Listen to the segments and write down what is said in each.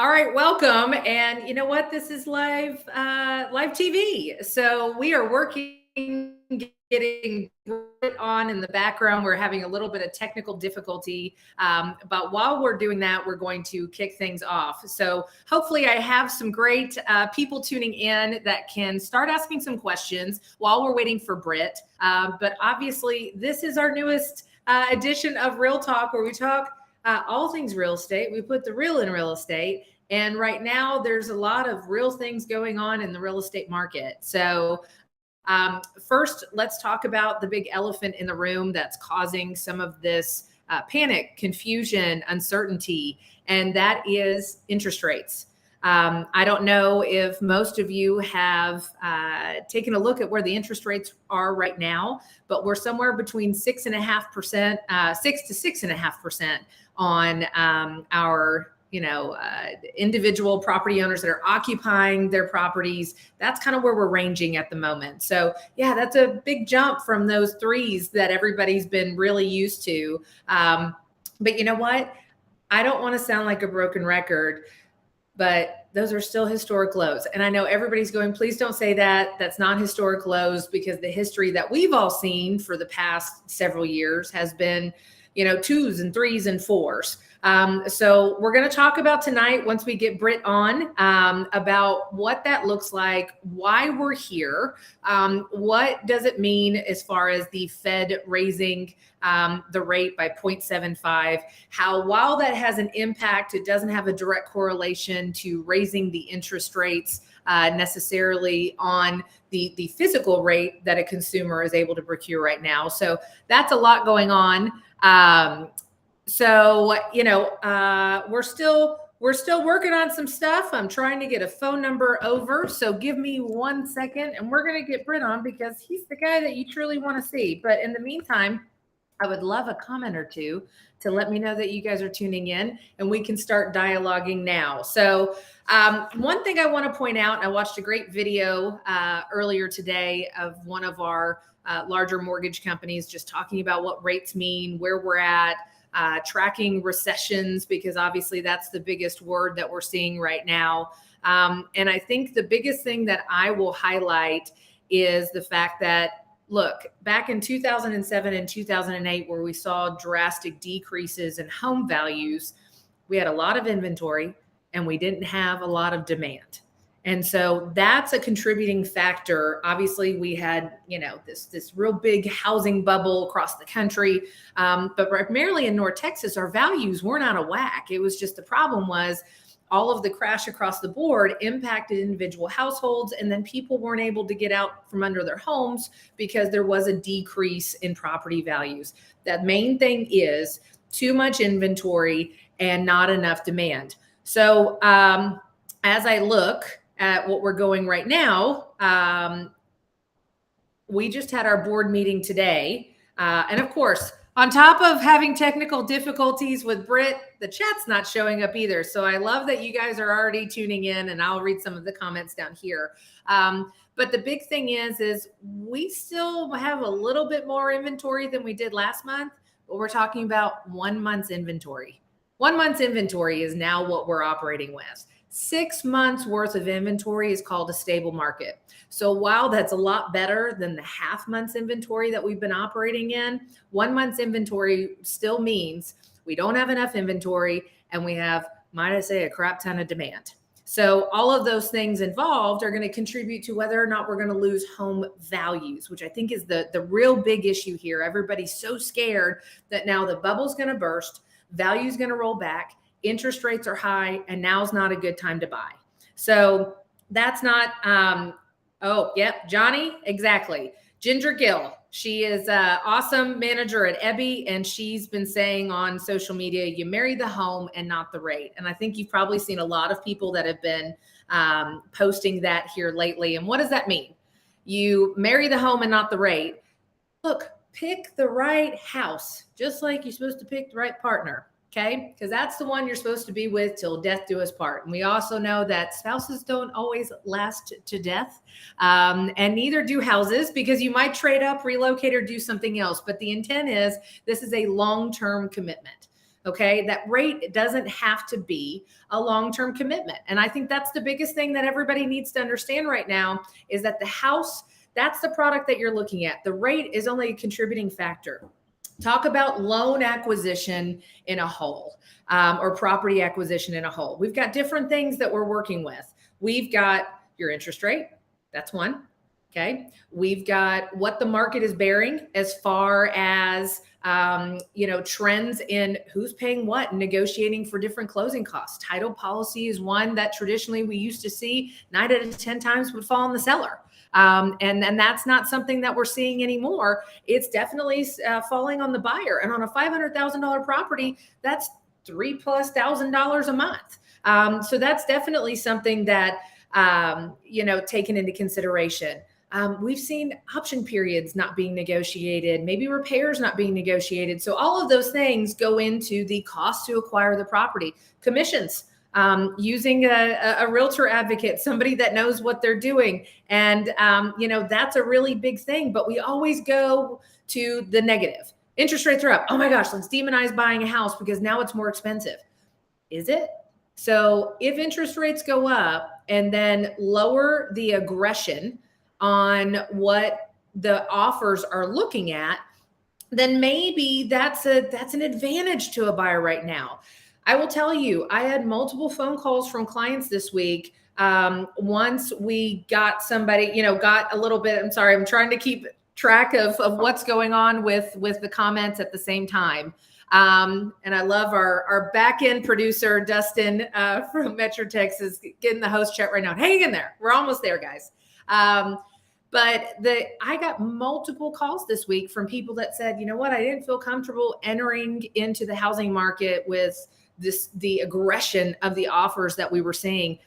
All right, welcome. And you know what? This is live TV. So we are working, getting Britt on in the background. We're having a little bit of technical difficulty, but while we're doing that, we're going to kick things off. So hopefully, I have some great people tuning in that can start asking some questions while we're waiting for Britt. But obviously, this is our newest edition of Real Talk, where we talk all things real estate. We put the real in real estate. And right now, there's a lot of real things going on in the real estate market. So, first, let's talk about the big elephant in the room that's causing some of this panic, confusion, uncertainty, and that is interest rates. I don't know if most of you have taken a look at where the interest rates are right now, but we're somewhere between 6.5%, 6 to 6.5% on our individual property owners that are occupying their properties. That's kind of where we're ranging at the moment. So yeah, that's a big jump from those threes that everybody's been really used to. But you know what? I don't want to sound like a broken record, but those are still historic lows. And I know everybody's going, please don't say that. That's not historic lows, because the history that we've all seen for the past several years has been, twos and threes and fours. So we're going to talk about tonight, once we get Britt on, about what that looks like, why we're here, what does it mean as far as the Fed raising the rate by 0.75, how while that has an impact, it doesn't have a direct correlation to raising the interest rates necessarily on the physical rate that a consumer is able to procure right now. So that's a lot going on. We're still working on some stuff. I'm trying to get a phone number over. So give me 1 second and we're going to get Britt on, because he's the guy that you truly want to see. But in the meantime, I would love a comment or two to let me know that you guys are tuning in, and we can start dialoguing now. So one thing I want to point out, I watched a great video earlier today of one of our larger mortgage companies just talking about what rates mean, where we're at, tracking recessions, because obviously that's the biggest word that we're seeing right now. And I think the biggest thing that I will highlight is the fact that, look, back in 2007 and 2008, where we saw drastic decreases in home values, we had a lot of inventory and we didn't have a lot of demand. And so that's a contributing factor. Obviously, we had, this real big housing bubble across the country. But primarily in North Texas, our values weren't out of whack. It was just, the problem was all of the crash across the board impacted individual households, and then people weren't able to get out from under their homes because there was a decrease in property values. The main thing is too much inventory and not enough demand. So as I look at what we're going right now, we just had our board meeting today. And of course, on top of having technical difficulties with Britt, the chat's not showing up either. So I love that you guys are already tuning in, and I'll read some of the comments down here. But the big thing is we still have a little bit more inventory than we did last month, but we're talking about 1 month's inventory. 1 month's inventory is now what we're operating with. 6 months worth of inventory is called a stable market. So while that's a lot better than the half month's inventory that we've been operating in, 1 month's inventory still means we don't have enough inventory and we have, might I say, a crap ton of demand. So all of those things involved are going to contribute to whether or not we're going to lose home values, which I think is the real big issue here. Everybody's so scared that now the bubble's going to burst, value's going to roll back, interest rates are high, and now's not a good time to buy. So that's not, Johnny, exactly. Ginger Gill, she is an awesome manager at Ebby, and she's been saying on social media, you marry the home and not the rate. And I think you've probably seen a lot of people that have been posting that here lately. And what does that mean? You marry the home and not the rate. Look, pick the right house, just like you're supposed to pick the right partner. Okay, because that's the one you're supposed to be with till death do us part. And we also know that spouses don't always last to death, and neither do houses, because you might trade up, relocate, or do something else. But the intent is this is a long-term commitment. Okay. That rate doesn't have to be a long-term commitment. And I think that's the biggest thing that everybody needs to understand right now is that the house, that's the product that you're looking at. The rate is only a contributing factor. Talk about loan acquisition in a whole, or property acquisition in a whole. We've got different things that we're working with. We've got your interest rate. That's one. Okay. We've got what the market is bearing as far as, trends in who's paying what and negotiating for different closing costs. Title policy is one that traditionally we used to see 9 out of 10 times would fall on the seller. And that's not something that we're seeing anymore. It's definitely falling on the buyer. And on a $500,000 property, that's $3,000+ a month. So that's definitely something that, taken into consideration. We've seen option periods not being negotiated, maybe repairs not being negotiated. So all of those things go into the cost to acquire the property. Commissions, using a realtor advocate, somebody that knows what they're doing. And, that's a really big thing, but we always go to the negative. Interest rates are up. Oh my gosh, let's demonize buying a house because now it's more expensive. Is it? So if interest rates go up and then lower the aggression on what the offers are looking at, then maybe that's an advantage to a buyer right now. I will tell you, I had multiple phone calls from clients this week. Once we got somebody, got a little bit, I'm sorry, I'm trying to keep track of what's going on with the comments at the same time. And I love our back end producer, Dustin, from Metro Texas, getting the host chat right now. Hang in there. We're almost there, guys. But I got multiple calls this week from people that said, you know what, I didn't feel comfortable entering into the housing market with the aggression of the offers that we were seeing.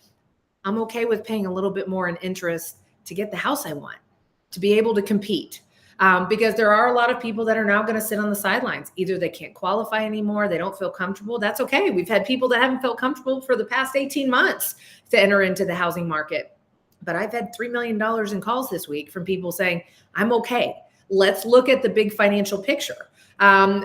I'm okay with paying a little bit more in interest to get the house I want, to be able to compete. Because there are a lot of people that are now going to sit on the sidelines. Either they can't qualify anymore, they don't feel comfortable. That's okay. We've had people that haven't felt comfortable for the past 18 months to enter into the housing market. But I've had $3 million in calls this week from people saying, I'm okay. Let's look at the big financial picture.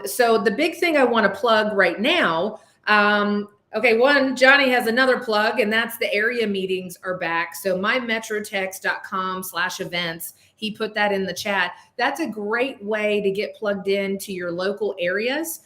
So the big thing I want to plug right now, one, Johnny has another plug, and that's the area meetings are back. So mymetrotex.com/events, he put that in the chat. That's a great way to get plugged into your local areas.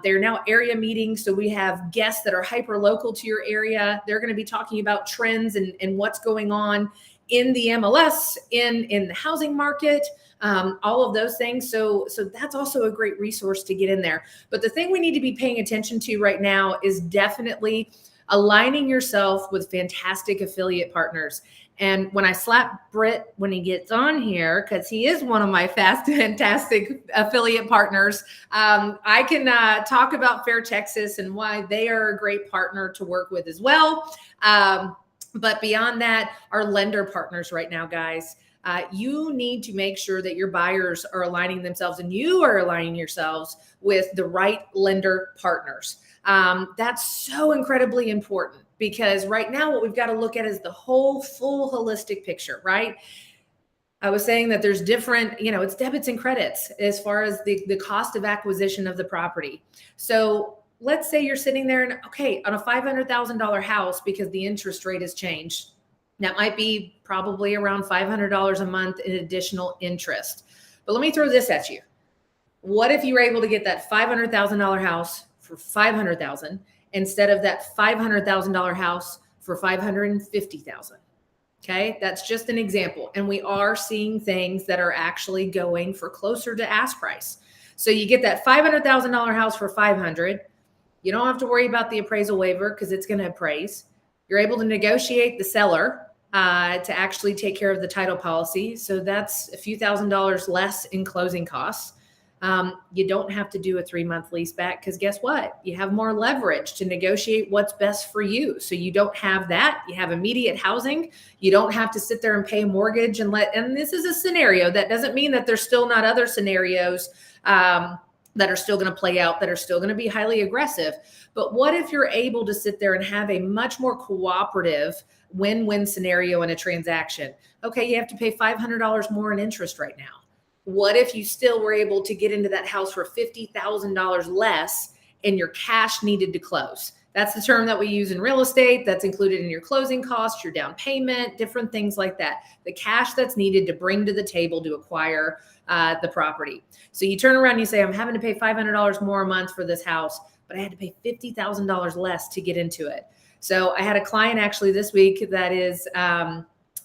They're now area meetings. So we have guests that are hyper local to your area. They're going to be talking about trends and what's going on in the MLS, in the housing market, all of those things. So that's also a great resource to get in there. But the thing we need to be paying attention to right now is definitely aligning yourself with fantastic affiliate partners. And when I slap Britt when he gets on here, because he is one of my fantastic affiliate partners, I can talk about Fair Texas and why they are a great partner to work with as well. But beyond that, our lender partners right now, guys, you need to make sure that your buyers are aligning themselves and you are aligning yourselves with the right lender partners. That's so incredibly important. Because right now what we've got to look at is the whole full holistic picture, right? I was saying that there's different, it's debits and credits as far as the cost of acquisition of the property. So let's say you're sitting there and, okay, on a $500,000 house, because the interest rate has changed, that might be probably around $500 a month in additional interest. But let me throw this at you. What if you were able to get that $500,000 house for $500,000 instead of that $500,000 house for $550,000? Okay, that's just an example. And we are seeing things that are actually going for closer to ask price. So you get that $500,000 house for $500,000. You don't have to worry about the appraisal waiver because it's going to appraise. You're able to negotiate the seller to actually take care of the title policy. So that's a few $1,000s less in closing costs. You don't have to do a 3-month lease back because guess what? You have more leverage to negotiate what's best for you. So you don't have that. You have immediate housing. You don't have to sit there and pay a mortgage and this is a scenario. That doesn't mean that there's still not other scenarios that are still going to play out, that are still going to be highly aggressive. But what if you're able to sit there and have a much more cooperative win-win scenario in a transaction? Okay, you have to pay $500 more in interest right now. What if you still were able to get into that house for $50,000 less and your cash needed to close. That's the term that we use in real estate. That's included in your closing costs, your down payment, different things like that. The cash that's needed to bring to the table to acquire the property. So you turn around and you say, I'm having to pay $500 more a month for this house, but I had to pay $50,000 less to get into it. So I had a client actually this week that is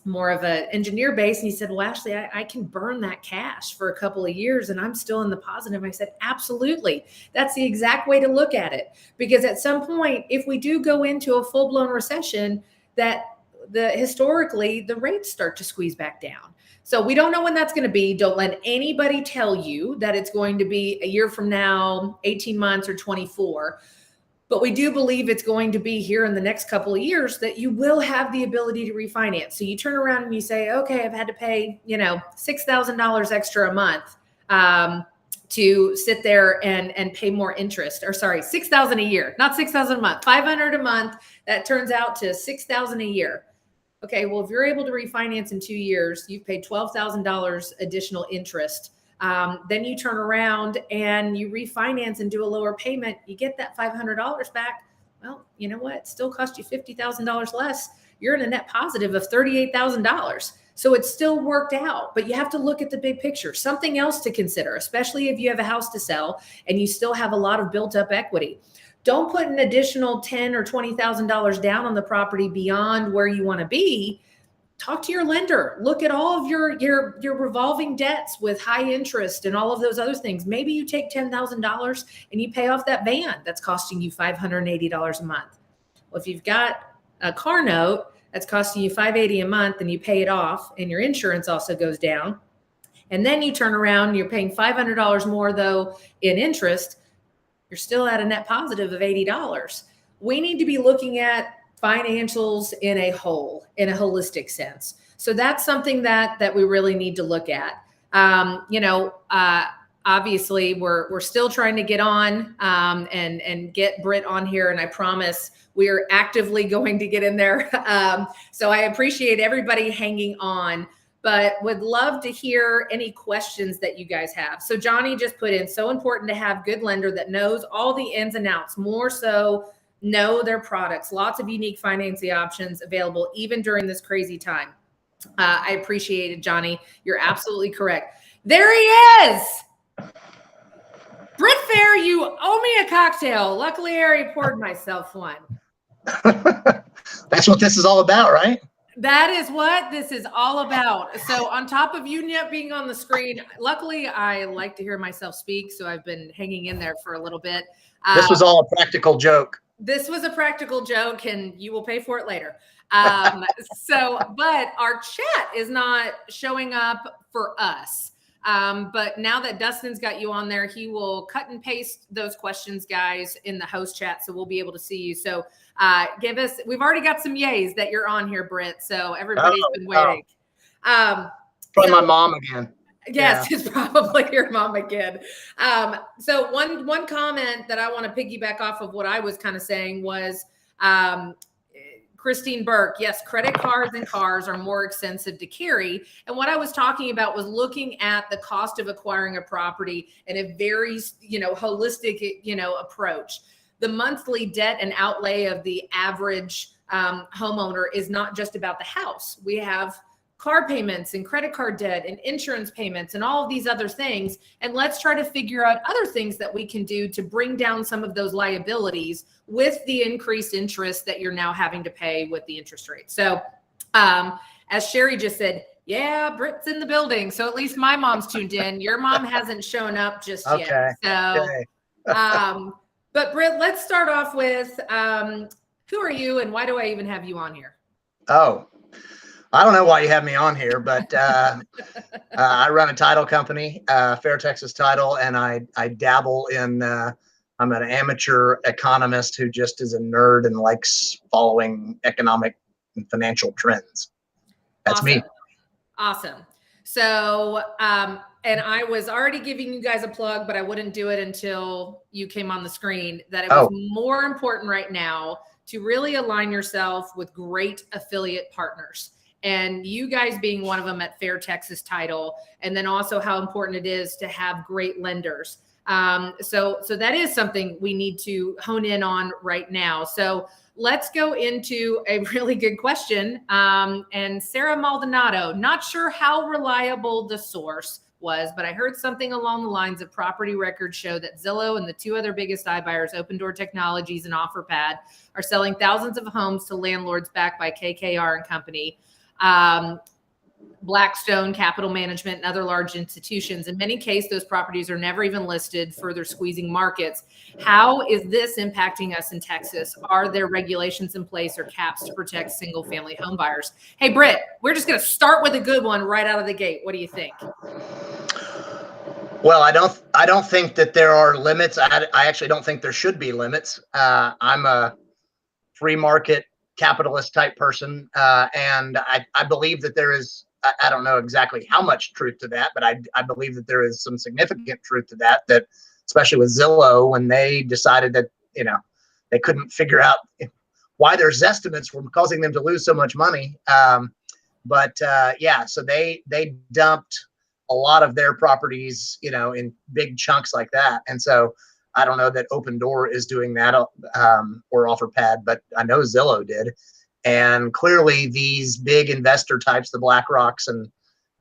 more of an engineer base. And he said, well, Ashley, I can burn that cash for a couple of years and I'm still in the positive. I said, absolutely. That's the exact way to look at it. Because at some point, if we do go into a full-blown recession, historically, the rates start to squeeze back down. So we don't know when that's going to be. Don't let anybody tell you that it's going to be a year from now, 18 months or 24. But we do believe it's going to be here in the next couple of years that you will have the ability to refinance. So you turn around and you say, okay, I've had to pay, $6,000 extra a month to sit there and pay more interest, or sorry, $6,000 a year, not $6,000 a month, $500 a month. That turns out to $6,000 a year. Okay, well, if you're able to refinance in 2 years, you've paid $12,000 additional interest. Then you turn around and you refinance and do a lower payment. You get that $500 back. Well, you know what? It still cost you $50,000 less. You're in a net positive of $38,000. So it's still worked out, but you have to look at the big picture. Something else to consider, especially if you have a house to sell and you still have a lot of built up equity. Don't put an additional $10,000 or $20,000 down on the property beyond where you want to be. Talk to your lender. Look at all of your revolving debts with high interest and all of those other things. Maybe you take $10,000 and you pay off that van that's costing you $580 a month. Well, if you've got a car note that's costing you $580 a month and you pay it off and your insurance also goes down, and then you turn around and you're paying $500 more though in interest, you're still at a net positive of $80. We need to be looking at financials in a holistic sense. So that's something that we really need to look at. Obviously we're still trying to get on and get Britt on here. And I promise we are actively going to get in there. So I appreciate everybody hanging on, but would love to hear any questions that you guys have. So Johnny just put in, so important to have good lender that knows all the ins and outs, more so know their products. Lots of unique financing options available even during this crazy time. I appreciate it, Johnny. You're absolutely correct. There he is. Britt Fair, you owe me a cocktail. Luckily, I already poured myself one. That's what this is all about, right? That is what this is all about. So on top of you not being on the screen, luckily I like to hear myself speak. So I've been hanging in there for a little bit. This was all a practical joke. This was a practical joke and you will pay for it later. But our chat is not showing up for us. But now that Dustin's got you on there, he will cut and paste those questions, guys, in the host chat. So we'll be able to see you. So we've already got some yays that you're on here, Britt. So everybody's been waiting. Probably my mom again. Yes, yeah. It's probably your mom again. So one comment that I want to piggyback off of what I was kind of saying was, Christine Burke, yes, credit cards and cars are more expensive to carry. And what I was talking about was looking at the cost of acquiring a property in a very, holistic, approach. The monthly debt and outlay of the average homeowner is not just about the house. We have car payments and credit card debt and insurance payments and all of these other things. And let's try to figure out other things that we can do to bring down some of those liabilities with the increased interest that you're now having to pay with the interest rate. So as Sherry just said, yeah, Britt's in the building. So at least my mom's tuned in. Your mom hasn't shown up just yet. So, but Britt, let's start off with who are you and why do I even have you on here? Oh, I don't know why you have me on here, but I run a title company, Fair Texas Title, and I dabble in, I'm an amateur economist who just is a nerd and likes following economic and financial trends. That's me. Awesome. So, and I was already giving you guys a plug, but I wouldn't do it until you came on the screen, that it was more important right now to really align yourself with great affiliate partners. And you guys being one of them at Fair Texas Title, and then also how important it is to have great lenders. So that is something we need to hone in on right now. So let's go into a really good question. And Sarah Maldonado, not sure how reliable the source was, but I heard something along the lines of property records show that Zillow and the two other biggest iBuyers, Open Door Technologies and OfferPad, are selling thousands of homes to landlords backed by KKR and Company, Blackstone, Capital Management, and other large institutions. In many cases, those properties are never even listed, further squeezing markets. How is this impacting us in Texas? Are there regulations in place or caps to protect single-family home buyers? Hey, Britt, we're just going to start with a good one right out of the gate. What do you think? Well, I don't think that there are limits. I actually don't think there should be limits. I'm a free market capitalist type person, and I believe that there is. I don't know exactly how much truth to that, but I believe that there is some significant truth to that. That especially with Zillow, when they decided that they couldn't figure out why their estimates were causing them to lose so much money. Yeah, so they dumped a lot of their properties, in big chunks like that. And so I don't know that Open Door is doing that, or OfferPad, but I know Zillow did. And clearly these big investor types, the BlackRocks and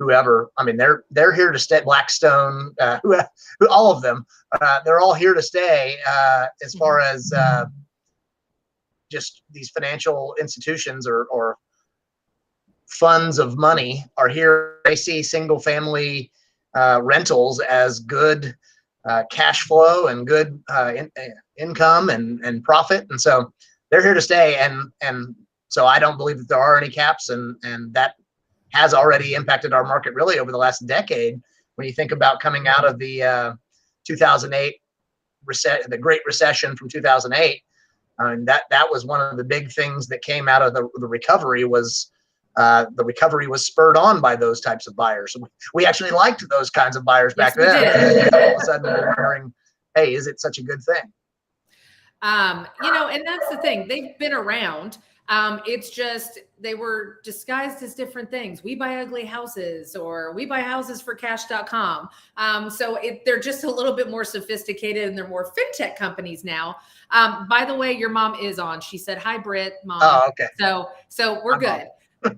whoever, I mean, they're here to stay. Blackstone, who all of them, they're all here to stay, as far as just these financial institutions or funds of money are here. They see single family rentals as good cash flow and good income and profit. And so they're here to stay. And so I don't believe that there are any caps, and that has already impacted our market really over the last decade. When you think about coming out of the 2008 the Great Recession from 2008, that was one of the big things that came out of the recovery was the recovery was spurred on by those types of buyers. We actually liked those kinds of buyers back then. And all of a sudden we're wondering, hey, is it such a good thing? And that's the thing. They've been around. It's just they were disguised as different things. We buy ugly houses, or we buy houses for cash.com. So they're just a little bit more sophisticated, and they're more fintech companies now. By the way, your mom is on. She said, hi, Britt, Mom. Oh, okay. So we're good.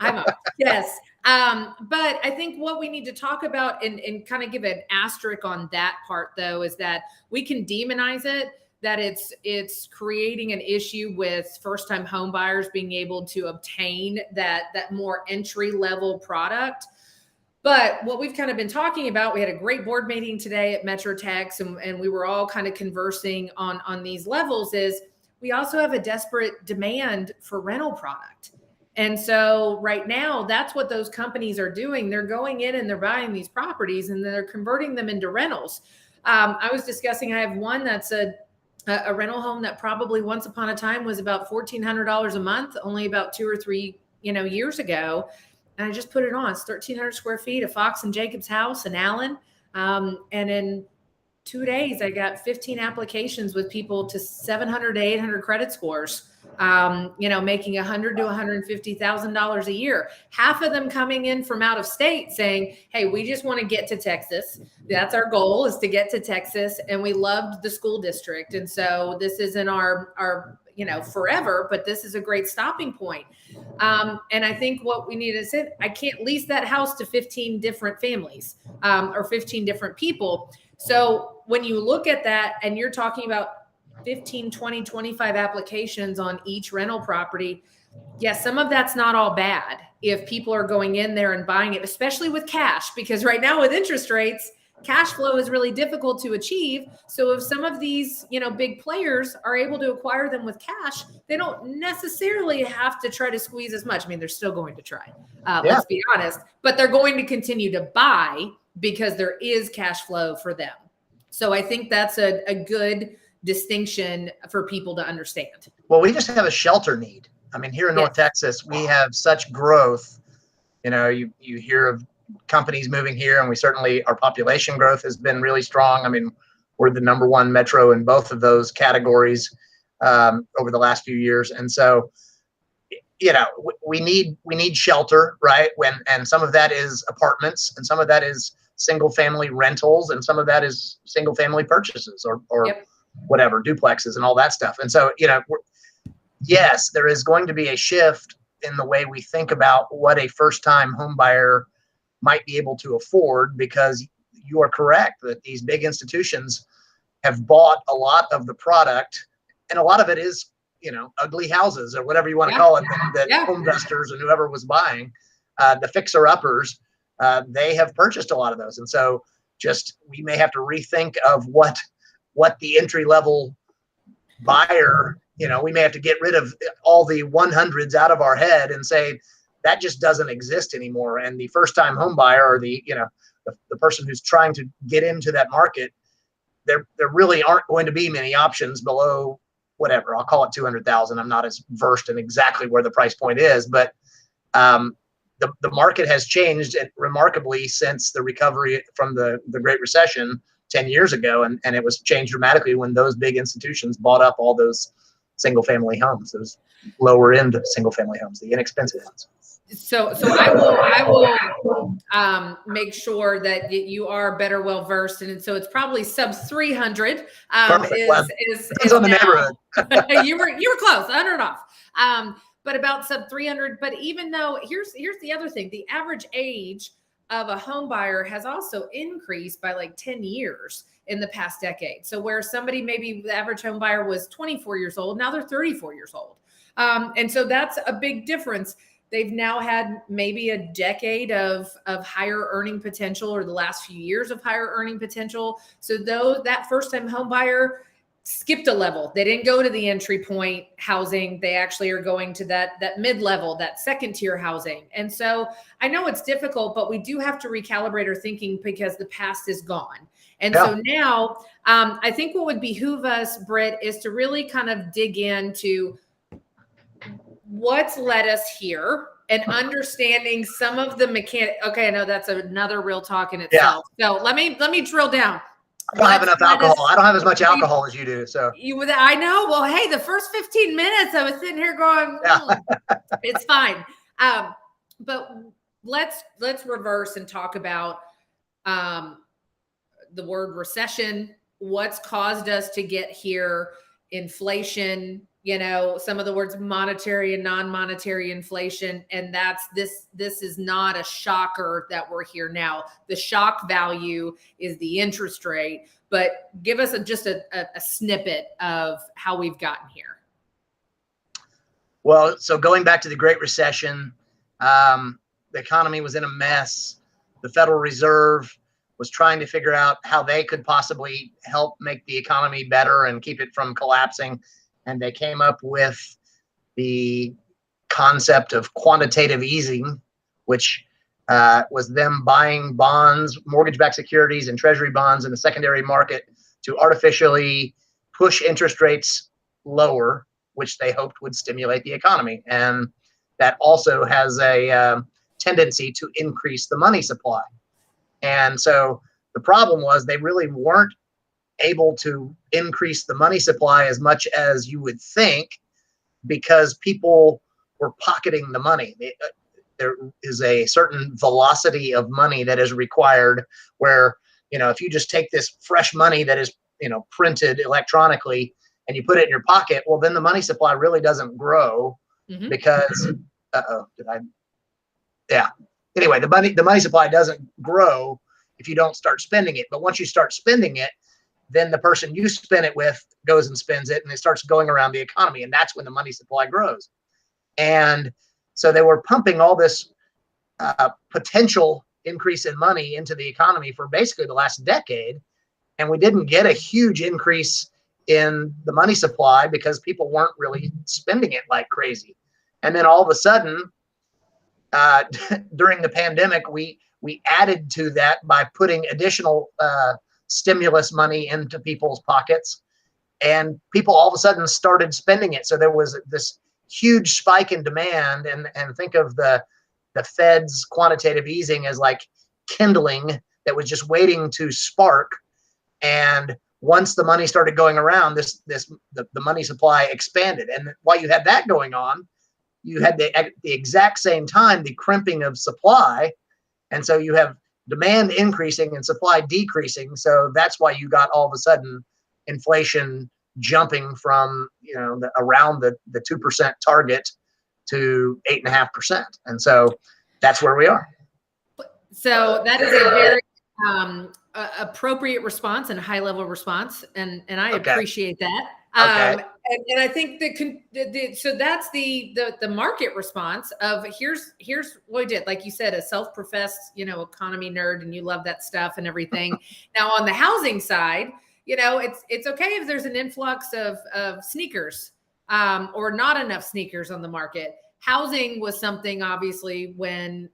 I'm up. Yes. But I think what we need to talk about and kind of give an asterisk on that part, though, is that we can demonize it, that it's creating an issue with first-time home buyers being able to obtain that more entry-level product. But what we've kind of been talking about, we had a great board meeting today at Metro Tex, and we were all kind of conversing on these levels, is we also have a desperate demand for rental product. And so right now, that's what those companies are doing. They're going in and they're buying these properties and they're converting them into rentals. I was discussing, I have one that's a rental home that probably once upon a time was about $1,400 a month, only about 2 or 3 years ago. And I just put it on. It's 1,300 square feet, a Fox and Jacobs house in Allen. And in 2 days, I got 15 applications with people to 700 to 800 credit scores, making $100,000 to $150,000 a year. Half of them coming in from out of state saying, hey, we just want to get to Texas. That's our goal, is to get to Texas. And we loved the school district. And so this isn't our forever, but this is a great stopping point. And I think what we need to say, I can't lease that house to 15 different families or 15 different people. So when you look at that and you're talking about 15, 20, 25 applications on each rental property, yes, some of that's not all bad if people are going in there and buying it, especially with cash, because right now with interest rates, cash flow is really difficult to achieve. So if some of these, big players are able to acquire them with cash, they don't necessarily have to try to squeeze as much. I mean, they're still going to try, let's be honest, but they're going to continue to buy because there is cash flow for them. So I think that's a good distinction for people to understand. Well, we just have a shelter need. I mean, here in North Texas, we have such growth. You hear of companies moving here, and we certainly, our population growth has been really strong. I mean, we're the #1 metro in both of those categories over the last few years. And so, we need shelter, right? And some of that is apartments, and some of that is single family rentals, and some of that is single family purchases or Yep. whatever, duplexes and all that stuff. And so, yes, there is going to be a shift in the way we think about what a first-time home buyer might be able to afford, because you are correct that these big institutions have bought a lot of the product, and a lot of it is, ugly houses or whatever you want to call it, that home investors and whoever was buying, the fixer-uppers, they have purchased a lot of those. And so we may have to rethink of what the entry-level buyer, we may have to get rid of all the 100s out of our head and say that just doesn't exist anymore. And the first-time home buyer, or the person who's trying to get into that market, there really aren't going to be many options below whatever, I'll call it 200,000. I'm not as versed in exactly where the price point is, but the market has changed remarkably since the recovery from the Great Recession 10 years ago. And it was changed dramatically when those big institutions bought up all those single family homes, those lower end single family homes, the inexpensive ones. So I will make sure that you are better well versed, and so it's probably sub 300. Perfect. Is on the now, neighborhood. you were close, 100 off. But about sub 300. But even though here's the other thing, the average age of a home buyer has also increased by like 10 years in the past decade. So where somebody, maybe the average home buyer was 24 years old, now they're 34 years old. And so that's a big difference. They've now had maybe a decade of higher earning potential, or the last few years of higher earning potential. So that first-time home buyer skipped a level. They didn't go to the entry point housing. They actually are going to that mid-level, that second tier housing. And so I know it's difficult, but we do have to recalibrate our thinking because the past is gone. And so now I think what would behoove us, Britt, is to really kind of dig into what's led us here and understanding some of the mechanics. Okay, I know that's another real talk in itself. So let me drill down. I don't have enough alcohol. I don't have as much alcohol as you do. So I know. Well, hey, the first 15 minutes I was sitting here going, it's fine. But let's reverse and talk about the word recession, what's caused us to get here, inflation, some of the words monetary and non-monetary inflation. And this is not a shocker that we're here now. The shock value is the interest rate, but give us just a snippet of how we've gotten here. Well, so going back to the Great Recession, the economy was in a mess. The Federal Reserve was trying to figure out how they could possibly help make the economy better and keep it from collapsing. And they came up with the concept of quantitative easing, which was them buying bonds, mortgage-backed securities, and treasury bonds in the secondary market to artificially push interest rates lower, which they hoped would stimulate the economy. And that also has a tendency to increase the money supply. And so the problem was they really weren't able to increase the money supply as much as you would think, because people were pocketing the money. There is a certain velocity of money that is required where, if you just take this fresh money that is, printed electronically and you put it in your pocket, well, then the money supply really doesn't grow because, anyway, the money supply doesn't grow if you don't start spending it. But once you start spending it, then the person you spend it with goes and spends it, and it starts going around the economy. And that's when the money supply grows. And so they were pumping all this potential increase in money into the economy for basically the last decade. And we didn't get a huge increase in the money supply because people weren't really spending it like crazy. And then all of a sudden, during the pandemic, we added to that by putting additional stimulus money into people's pockets, and people all of a sudden started spending it. So there was this huge spike in demand, and think of the Fed's quantitative easing as like kindling that was just waiting to spark. And once the money started going around, the money supply expanded. And while you had that going on, you had at the exact same time the crimping of supply. And so you have demand increasing and supply decreasing. So that's why you got all of a sudden inflation jumping from, around the 2% target to 8.5%. And so that's where we are. So that is a very appropriate response and a high level response. And I appreciate that. And I think so that's the market response of here's what we did. Like you said, a self-professed, economy nerd, and you love that stuff and everything. Now on the housing side, it's okay if there's an influx of sneakers or not enough sneakers on the market. Housing was something, obviously, when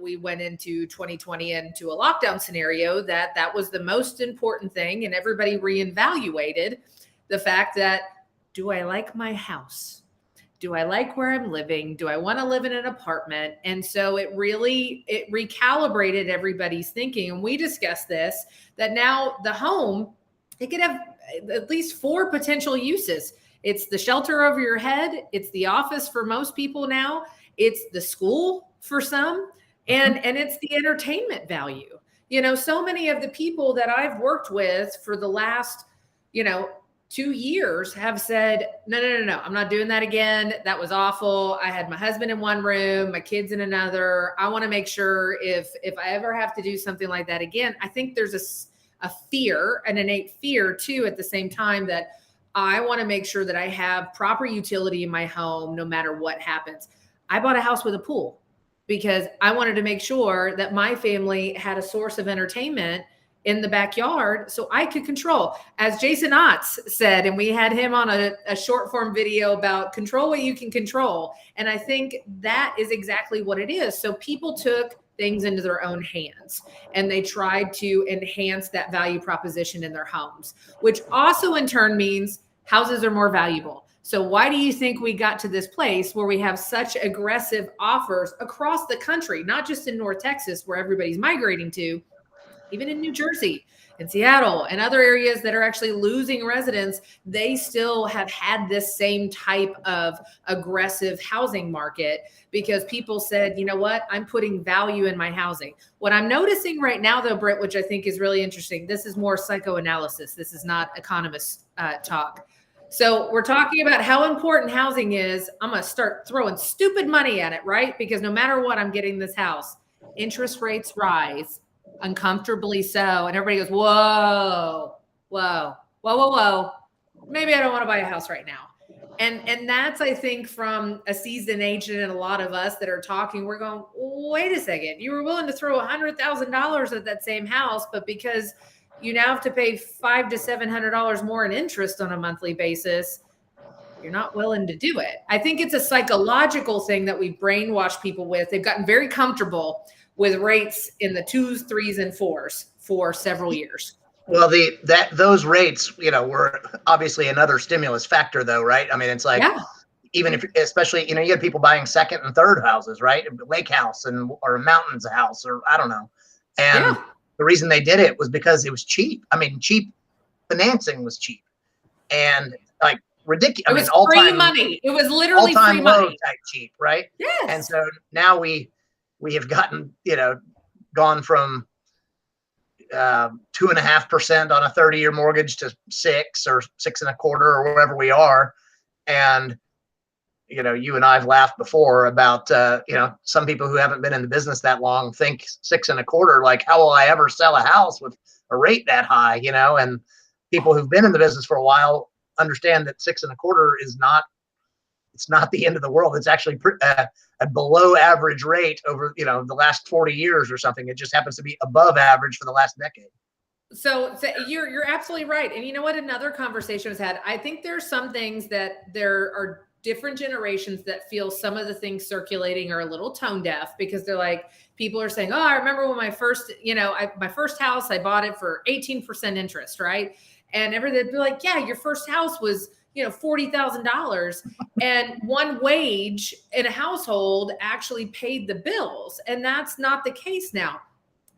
we went into 2020 into a lockdown scenario, that was the most important thing. And everybody reevaluated the fact that, do I like my house? Do I like where I'm living? Do I want to live in an apartment? And so it recalibrated everybody's thinking. And we discussed this, that now the home, it could have at least 4 potential uses. It's the shelter over your head. It's the office for most people now. It's the school for some. And it's the entertainment value. So many of the people that I've worked with for the last, 2 years have said, no, I'm not doing that again. That was awful. I had my husband in one room, my kids in another. I want to make sure if I ever have to do something like that again, I think there's a fear, an innate fear too, at the same time, that I want to make sure that I have proper utility in my home, no matter what happens. I bought a house with a pool because I wanted to make sure that my family had a source of entertainment in the backyard so I could control. As Jason Otts said, and we had him on a short form video about control what you can control. And I think that is exactly what it is. So people took things into their own hands and they tried to enhance that value proposition in their homes, which also in turn means houses are more valuable. So why do you think we got to this place where we have such aggressive offers across the country, not just in North Texas where everybody's migrating to, even in New Jersey and Seattle and other areas that are actually losing residents? They still have had this same type of aggressive housing market because people said, you know what, I'm putting value in my housing. What I'm noticing right now though, Britt, which I think is really interesting, this is more psychoanalysis. This is not economist talk. So we're talking about how important housing is. I'm going to start throwing stupid money at it, right? Because no matter what, I'm getting this house. Interest rates rise uncomfortably so. And everybody goes, whoa. Maybe I don't want to buy a house right now. And that's, I think, from a seasoned agent and a lot of us that are talking, we're going, wait a second. You were willing to throw $100,000 at that same house, but because you now have to pay $500 to $700 more in interest on a monthly basis, you're not willing to do it. I think it's a psychological thing that we brainwash people with. They've gotten very comfortable with rates in the 2s, 3s, and 4s for several years. Well, those rates, were obviously another stimulus factor, though, right? I mean, it's like, even if, especially, you have people buying second and third houses, right? Lake house or a mountains house, or I don't know. And the reason they did it was because it was cheap. I mean, cheap financing was cheap, and like ridiculous. It was free money. It was literally free money. Type cheap, right? Yes. And so now we have gotten, gone from 2.5% on a 30-year mortgage to 6 or 6.25 or wherever we are. And, you and I've laughed before about, some people who haven't been in the business that long think 6.25, like, how will I ever sell a house with a rate that high, and people who've been in the business for a while understand that 6.25 is not, it's not the end of the world. It's actually a below average rate over, the last 40 years or something. It just happens to be above average for the last decade. So you're absolutely right. And you know what? Another conversation was had. I think there's some things that there are different generations that feel some of the things circulating are a little tone deaf because they're like, people are saying, oh, I remember when my first, my first house, I bought it for 18% interest, right? And everything, they're like, yeah, your first house was, $40,000, and one wage in a household actually paid the bills. And that's not the case now.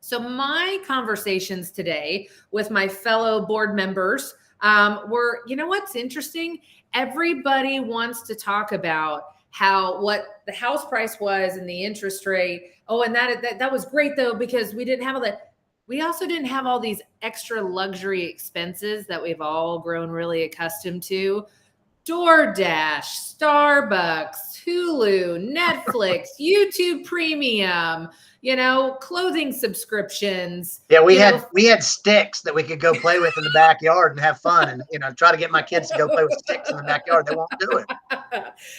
So my conversations today with my fellow board members were, what's interesting? Everybody wants to talk about what the house price was and the interest rate. Oh, and that was great though, because we didn't have all that. We also didn't have all these extra luxury expenses that we've all grown really accustomed to. DoorDash, Starbucks, Hulu, Netflix, YouTube Premium, clothing subscriptions. Yeah, we had sticks that we could go play with in the backyard and have fun, and try to get my kids to go play with sticks in the backyard. They won't do it.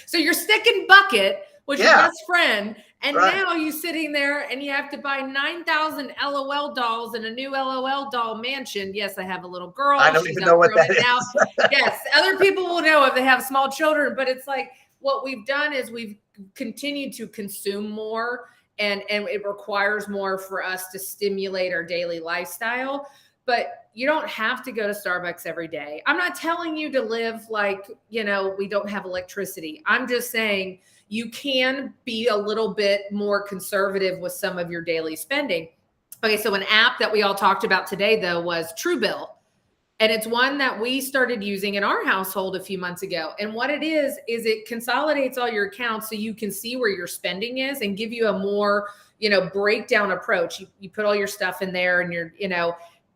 So your stick and bucket was your best friend, and right. Now you sitting there and you have to buy 9,000 LOL dolls in a new LOL doll mansion. Yes, I have a little girl. I don't even know what that is. Now. Yes, other people will know if they have small children, but it's like what we've done is we've continued to consume more, and it requires more for us to stimulate our daily lifestyle. But you don't have to go to Starbucks every day. I'm not telling you to live like, we don't have electricity. I'm just saying you can be a little bit more conservative with some of your daily spending. Okay, so an app that we all talked about today, though, was Truebill. And it's one that we started using in our household a few months ago. And what it is it consolidates all your accounts so you can see where your spending is and give you a more, breakdown approach. You put all your stuff in there and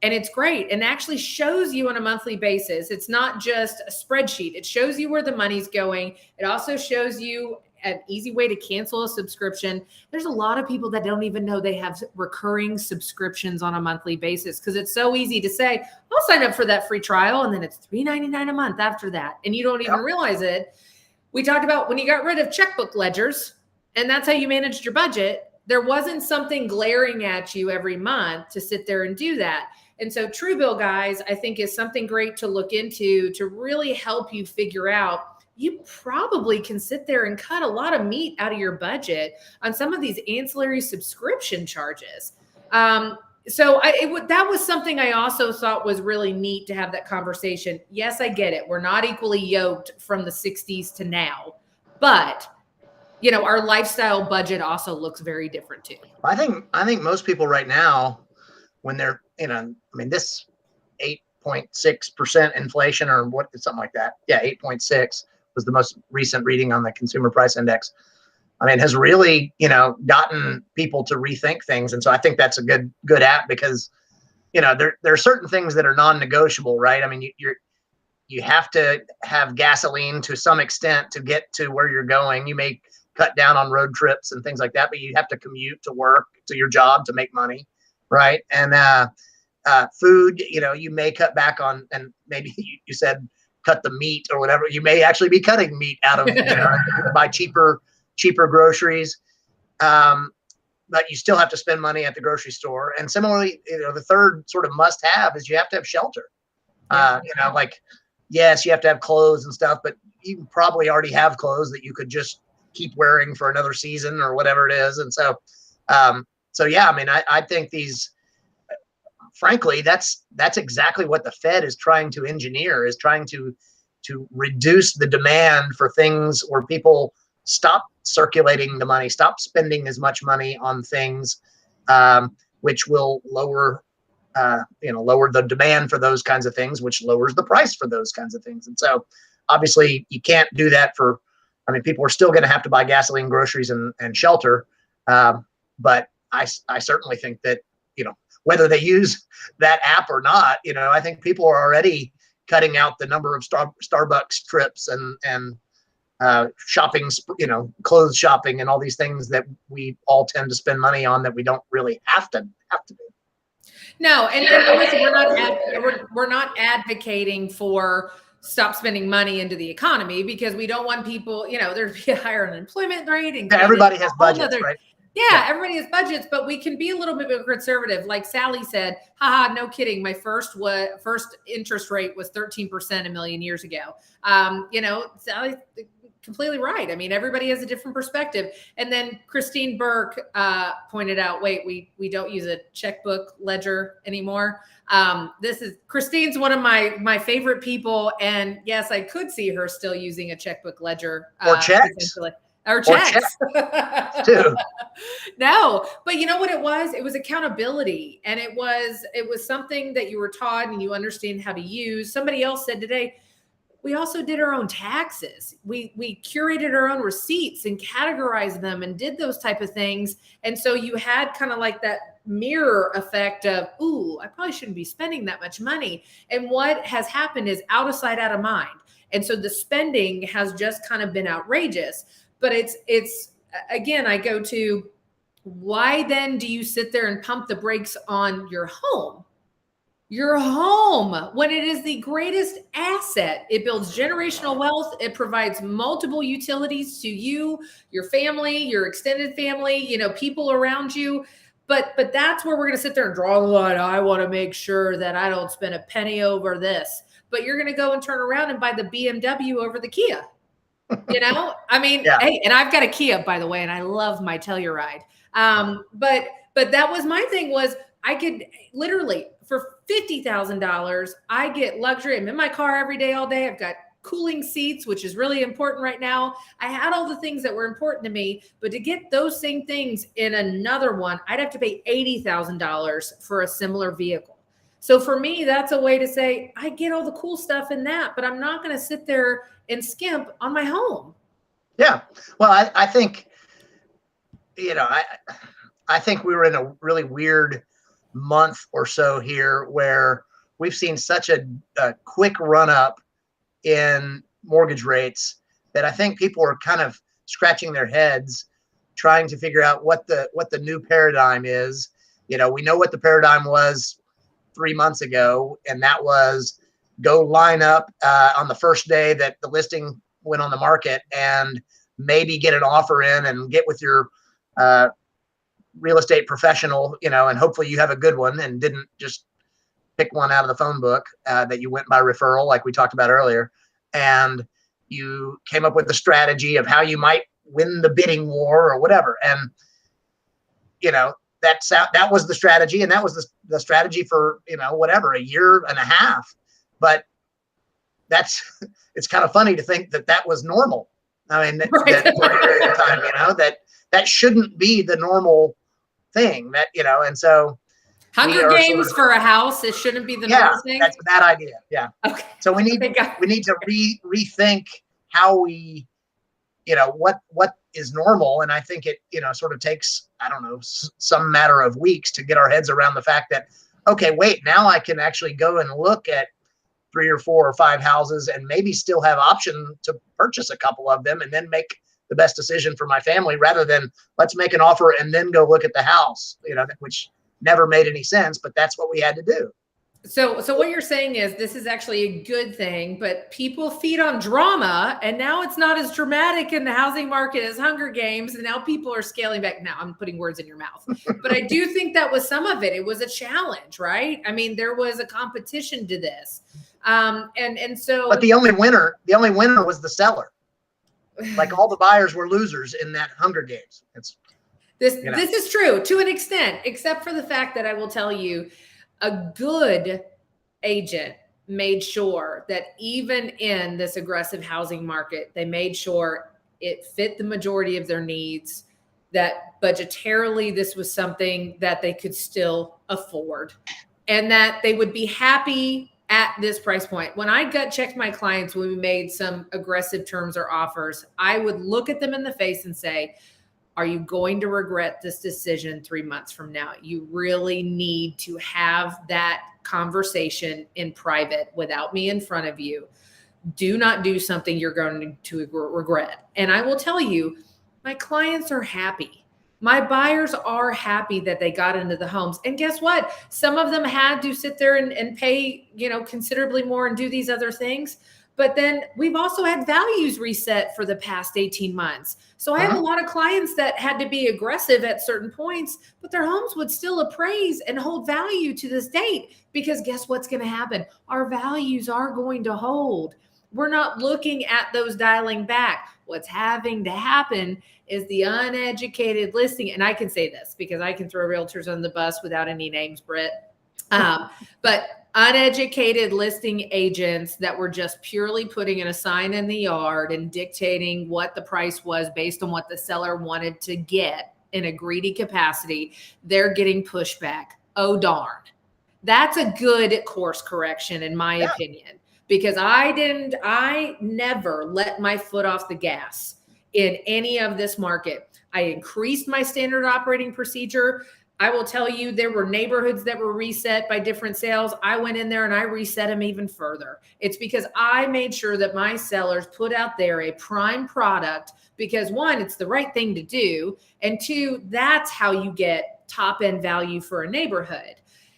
and it's great, and actually shows you on a monthly basis. It's not just a spreadsheet. It shows you where the money's going. It also shows you an easy way to cancel a subscription. There's a lot of people that don't even know they have recurring subscriptions on a monthly basis, because it's so easy to say, I'll sign up for that free trial, and then it's $3.99 a month after that, and you don't even realize it. We talked about when you got rid of checkbook ledgers, and that's how you managed your budget. There wasn't something glaring at you every month to sit there and do that. And so Truebill, guys, I think is something great to look into to really help you figure out. You probably can sit there and cut a lot of meat out of your budget on some of these ancillary subscription charges. That was something I also thought was really neat to have that conversation. Yes, I get it. We're not equally yoked from the 60s to now, but our lifestyle budget also looks very different too. I think most people right now, when they're, this 8.6% inflation or something like that. Yeah, 8.6 was the most recent reading on the consumer price index. Has really, gotten people to rethink things. And so I think that's a good app, because, there are certain things that are non-negotiable, right? You have to have gasoline to some extent to get to where you're going. You may cut down on road trips and things like that, but you have to commute to work, to your job, to make money. Right. And food, you may cut back on, and maybe you said cut the meat or whatever. You may actually be cutting meat out of, buy cheaper groceries. But you still have to spend money at the grocery store. And similarly, the third sort of must have is you have to have shelter. Yes, you have to have clothes and stuff, but you probably already have clothes that you could just keep wearing for another season or whatever it is. And so, I think these, frankly, that's exactly what the Fed is trying to engineer, is trying to reduce the demand for things where people stop circulating the money, stop spending as much money on things, which will lower the demand for those kinds of things, which lowers the price for those kinds of things. And so obviously you can't do that people are still going to have to buy gasoline, groceries, and shelter. But I certainly think that, whether they use that app or not, I think people are already cutting out the number of Starbucks trips and shopping, clothes shopping and all these things that we all tend to spend money on that we don't really have to do. No, and listen, we're not advocating for stop spending money into the economy, because we don't want people, there to be a higher unemployment rate. And everybody has budgets, right? Yeah, everybody has budgets, but we can be a little bit more conservative. Like Sally said, haha, no kidding. My first interest rate was 13% a million years ago. Sally's completely right. Everybody has a different perspective. And then Christine Burke pointed out, wait, we don't use a checkbook ledger anymore. Christine's one of my favorite people. And yes, I could see her still using a checkbook ledger. Or checks. Or checks. Too. No, but you know what it was? It was accountability. And it was something that you were taught and you understand how to use. Somebody else said today, we also did our own taxes. We curated our own receipts and categorized them and did those type of things. And so you had kind of like that mirror effect of, ooh, I probably shouldn't be spending that much money. And what has happened is out of sight, out of mind. And so the spending has just kind of been outrageous. But it's again, I go to, why then do you sit there and pump the brakes on your home? Your home, when it is the greatest asset, it builds generational wealth. It provides multiple utilities to you, your family, your extended family, you know, people around you. But that's where we're going to sit there and draw the line. I want to make sure that I don't spend a penny over this. But you're going to go and turn around and buy the BMW over the Kia. You know, I mean, Yeah. Hey, and I've got a Kia, by the way, and I love my Telluride. But that was my thing, was I could literally, for $50,000, I get luxury. I'm in my car every day, all day. I've got cooling seats, which is really important right now. I had all the things that were important to me, but to get those same things in another one, I'd have to pay $80,000 for a similar vehicle. So for me, that's a way to say, I get all the cool stuff in that, but I'm not going to sit there and skimp on my home. Yeah. Well, I think, you know, I think we were in a really weird month or so here where we've seen such a quick run up in mortgage rates that I think people are kind of scratching their heads trying to figure out what the new paradigm is. You know, we know what the paradigm was 3 months ago, and that was go line up on the first day that the listing went on the market and maybe get an offer in and get with your real estate professional, you know, and hopefully you have a good one and didn't just pick one out of the phone book that you went by referral, like we talked about earlier. And you came up with the strategy of how you might win the bidding war or whatever. And, you know, that was the strategy. And that was the strategy for, you know, whatever, a year and a half. But it's kind of funny to think that was normal. I mean, Right. that for a period of time, you know, that shouldn't be the normal thing, that, you know, and so Hunger Games for a house, it shouldn't be the normal thing. That's a bad idea. Yeah. Okay. So we need to rethink how we, you know, what is normal. And I think it, you know, sort of takes, I don't know, some matter of weeks to get our heads around the fact that, okay, wait, now I can actually go and look at 3 or 4 or 5 houses and maybe still have option to purchase a couple of them and then make the best decision for my family, rather than let's make an offer and then go look at the house, you know, which never made any sense, but that's what we had to do. So what you're saying is this is actually a good thing, but people feed on drama, and now it's not as dramatic in the housing market as Hunger Games, and now people are scaling back. Now I'm putting words in your mouth, but I do think that was some of it. It was a challenge, right? I mean, there was a competition to this. And so, but the only winner was the seller. Like, all the buyers were losers in that Hunger Games. This is true to an extent, except for the fact that I will tell you, a good agent made sure that even in this aggressive housing market, they made sure it fit the majority of their needs, that budgetarily this was something that they could still afford, and that they would be happy at this price point. When I gut checked my clients, when we made some aggressive terms or offers, I would look at them in the face and say, are you going to regret this decision 3 months from now? You really need to have that conversation in private without me in front of you. Do not do something you're going to regret. And I will tell you, my clients are happy. My buyers are happy that they got into the homes. And guess what? Some of them had to sit there and pay, you know, considerably more and do these other things. But then we've also had values reset for the past 18 months. So I have a lot of clients that had to be aggressive at certain points, but their homes would still appraise and hold value to this date, because guess what's going to happen? Our values are going to hold. We're not looking at those dialing back. What's having to happen is the uneducated listing. And I can say this because I can throw realtors on the bus without any names, Britt. But uneducated listing agents that were just purely putting in a sign in the yard and dictating what the price was based on what the seller wanted to get in a greedy capacity, they're getting pushback. Oh, darn. That's a good course correction, in my opinion. because I never let my foot off the gas in any of this market. I increased my standard operating procedure. I will tell you, there were neighborhoods that were reset by different sales. I went in there and I reset them even further. It's because I made sure that my sellers put out there a prime product, because one, it's the right thing to do. And two, that's how you get top end value for a neighborhood.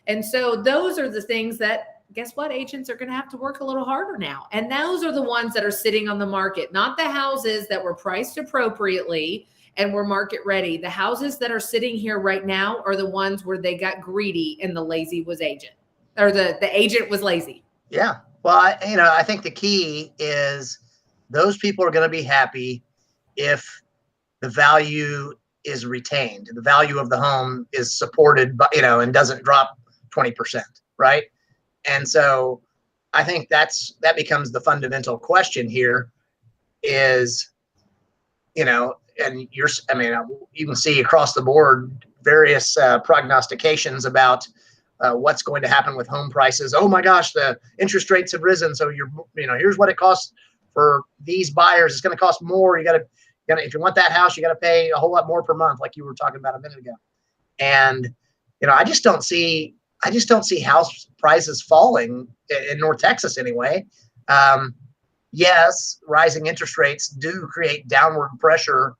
And so those are the things that, guess what, agents are going to have to work a little harder now. And those are the ones that are sitting on the market, not the houses that were priced appropriately and were market ready. The houses that are sitting here right now are the ones where they got greedy and the lazy was agent, or the agent was lazy. Yeah. Well, I think the key is those people are going to be happy if the value is retained. The value of the home is supported by, and doesn't drop 20%. Right. And so I think that becomes the fundamental question here is, and you can see across the board various prognostications about what's going to happen with home prices. Oh my gosh, the interest rates have risen. So here's what it costs for these buyers. It's going to cost more. You got to, if you want that house, you got to pay a whole lot more per month, like you were talking about a minute ago. And, I just don't see house prices falling in North Texas anyway. Yes, rising interest rates do create downward pressure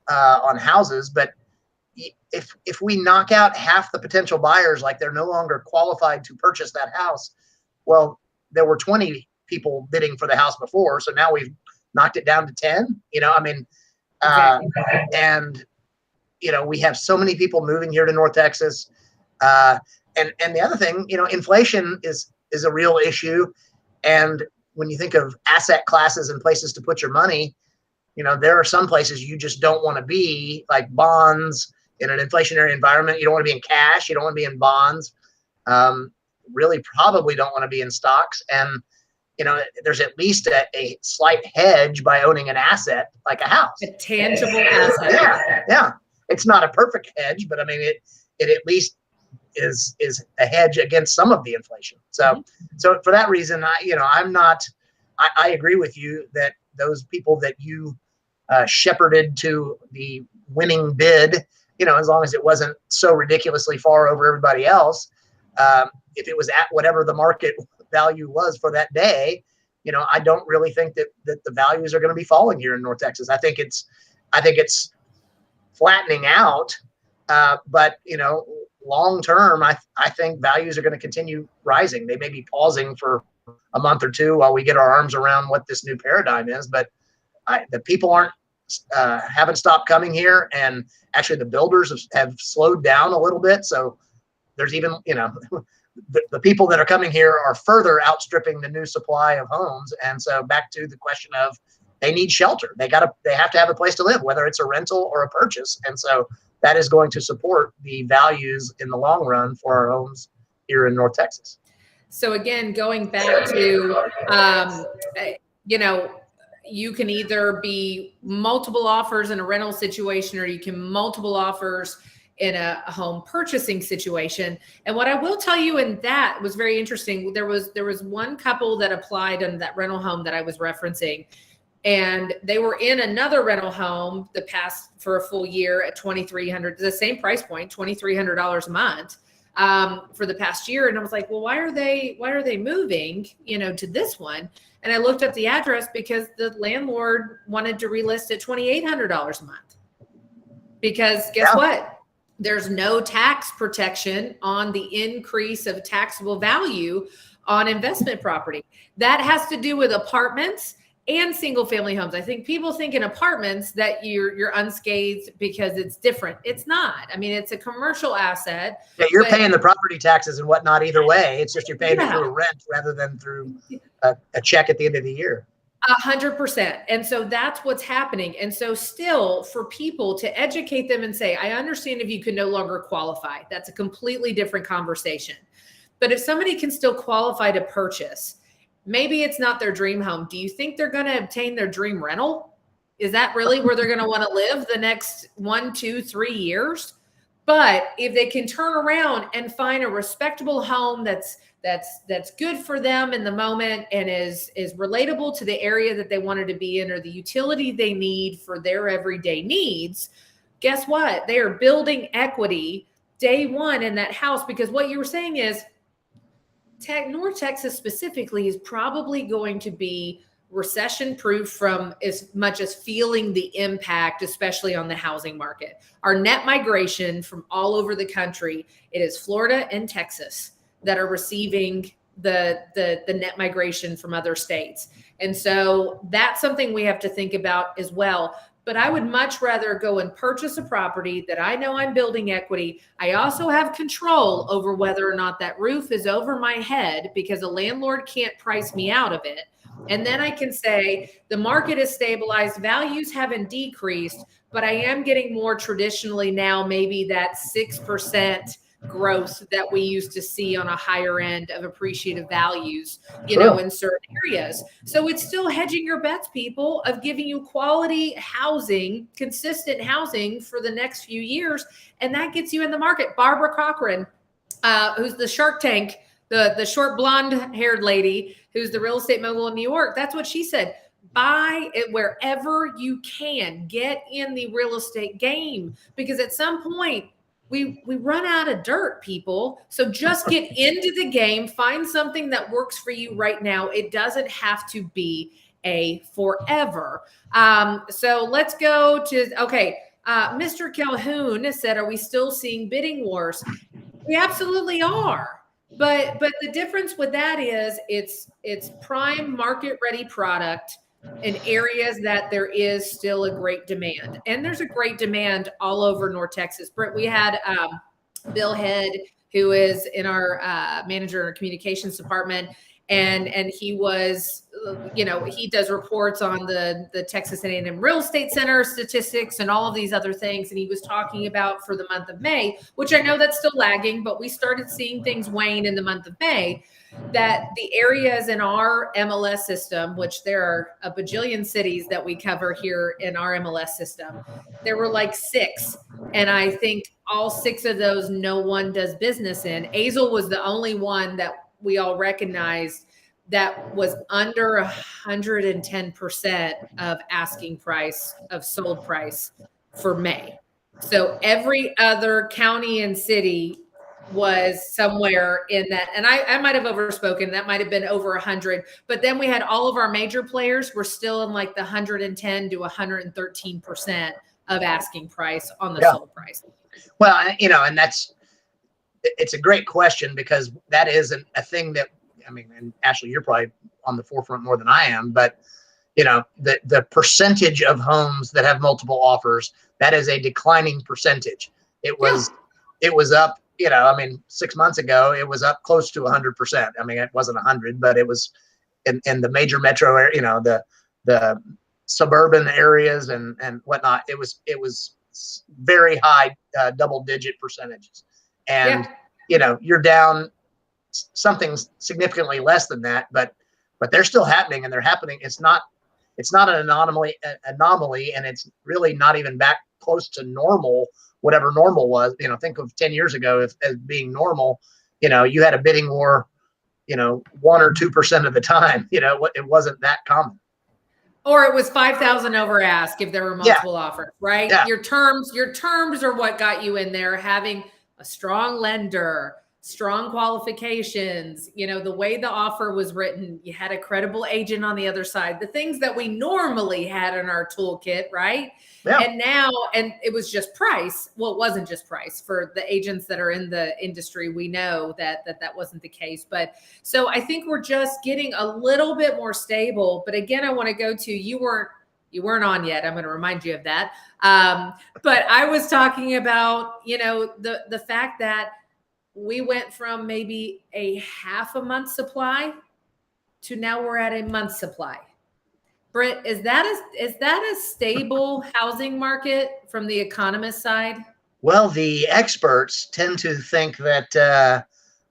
on houses, but if we knock out half the potential buyers, like they're no longer qualified to purchase that house, well, there were 20 people bidding for the house before, so now we've knocked it down to 10. And we have so many people moving here to North Texas, and the other thing, inflation is a real issue, and when you think of asset classes and places to put your money, there are some places you just don't want to be, like bonds in an inflationary environment. You don't want to be in cash. You don't want to be in bonds. Really probably don't want to be in stocks. And, there's at least a slight hedge by owning an asset like a house. A tangible asset. Yeah. It's not a perfect hedge, but it at least is a hedge against some of the inflation. So for that reason, I agree with you that those people that you shepherded to the winning bid, as long as it wasn't so ridiculously far over everybody else, if it was at whatever the market value was for that day, I don't really think that the values are going to be falling here in North Texas. I think it's flattening out, but long term, I think values are going to continue rising. They may be pausing for a month or two while we get our arms around what this new paradigm is, but the people haven't stopped coming here, and actually the builders have slowed down a little bit. So there's even, the people that are coming here are further outstripping the new supply of homes. And so back to the question of, they need shelter. They have to have a place to live, whether it's a rental or a purchase. And so that is going to support the values in the long run for our homes here in North Texas. So again, going back to, you can either be multiple offers in a rental situation, or you can multiple offers in a home purchasing situation. And what I will tell you, and that was very interesting, there was one couple that applied on that rental home that I was referencing, and they were in another rental home for a full year at $2,300, the same price point, $2,300 a month for the past year. And I was like, well, why are they moving, to this one? And I looked up the address because the landlord wanted to relist at $2,800 a month. Because guess what? There's no tax protection on the increase of taxable value on investment property. That has to do with apartments and single family homes. I think people think in apartments that you're unscathed because it's different. It's not. It's a commercial asset. Yeah, you're paying the property taxes and whatnot either way. It's just you're paying it through a rent rather than through a check at the end of the year. 100%. And so that's what's happening. And so still, for people to educate them and say, I understand if you can no longer qualify, that's a completely different conversation. But if somebody can still qualify to purchase, maybe it's not their dream home. Do you think they're going to obtain their dream rental? Is that really where they're going to want to live the next 1, 2, 3 years? But if they can turn around and find a respectable home that's good for them in the moment and is relatable to the area that they wanted to be in or the utility they need for their everyday needs, guess what? They are building equity day one in that house, because what you were saying is North Texas specifically is probably going to be recession proof from as much as feeling the impact, especially on the housing market. Our net migration from all over the country, it is Florida and Texas that are receiving the net migration from other states. And so that's something we have to think about as well. But I would much rather go and purchase a property that I know I'm building equity. I also have control over whether or not that roof is over my head, because a landlord can't price me out of it. And then I can say the market is stabilized, values haven't decreased, but I am getting more traditionally now, maybe that 6% growth that we used to see on a higher end of appreciative values, in certain areas. So it's still hedging your bets, people, of giving you quality housing, consistent housing for the next few years. And that gets you in the market. Barbara Cochran, who's the Shark Tank, the short blonde haired lady who's the real estate mogul in New York, that's what she said. Buy it wherever you can. Get in the real estate game, because at some point we run out of dirt, people. So just get into the game, find something that works for you right now. It doesn't have to be a forever. So let's go to, okay. Mr. Calhoun said, are we still seeing bidding wars? We absolutely are. But the difference with that is it's prime market ready product in areas that there is still a great demand. And there's a great demand all over North Texas. Britt, we had Bill Head, who is in our manager in our communications department. And he was, he does reports on the Texas A&M Real Estate Center statistics and all of these other things. And he was talking about for the month of May, which I know that's still lagging, but we started seeing things wane in the month of May, that the areas in our MLS system, which there are a bajillion cities that we cover here in our MLS system, there were like 6. And I think all 6 of those, no one does business in. Azle was the only one that we all recognized that was under 110% of asking price of sold price for May. So every other county and city was somewhere in that. And I might have overspoken. That might have been over 100. But then we had all of our major players were still in like the 110 to 113% of asking price on the sold price. Well, and it's a great question, because that is a thing that, and Ashley, you're probably on the forefront more than I am, but the percentage of homes that have multiple offers, that is a declining percentage. It was up, 6 months ago, it was up close to 100%. It wasn't 100, but it was in the major metro area, the suburban areas and whatnot. It was very high double-digit percentages. And, you're down something significantly less than that, but they're still happening, and they're happening. It's not an anomaly, and it's really not even back close to normal, whatever normal was. Think of 10 years ago as being normal. You had a bidding war, 1 or 2% of the time. It wasn't that common. Or it was 5,000 over ask if there were multiple offers, right? Yeah. Your terms are what got you in there. Having a strong lender, strong qualifications, the way the offer was written, you had a credible agent on the other side, the things that we normally had in our toolkit, right? Yeah. And it was just price. Well, it wasn't just price. For the agents that are in the industry, we know that wasn't the case. But so I think we're just getting a little bit more stable. But again, I want to go to, you weren't on yet. I'm going to remind you of that. But I was talking about, the fact that we went from maybe a half a month supply to now we're at a month supply. Britt, is that a stable housing market from the economist side? Well, the experts tend to think that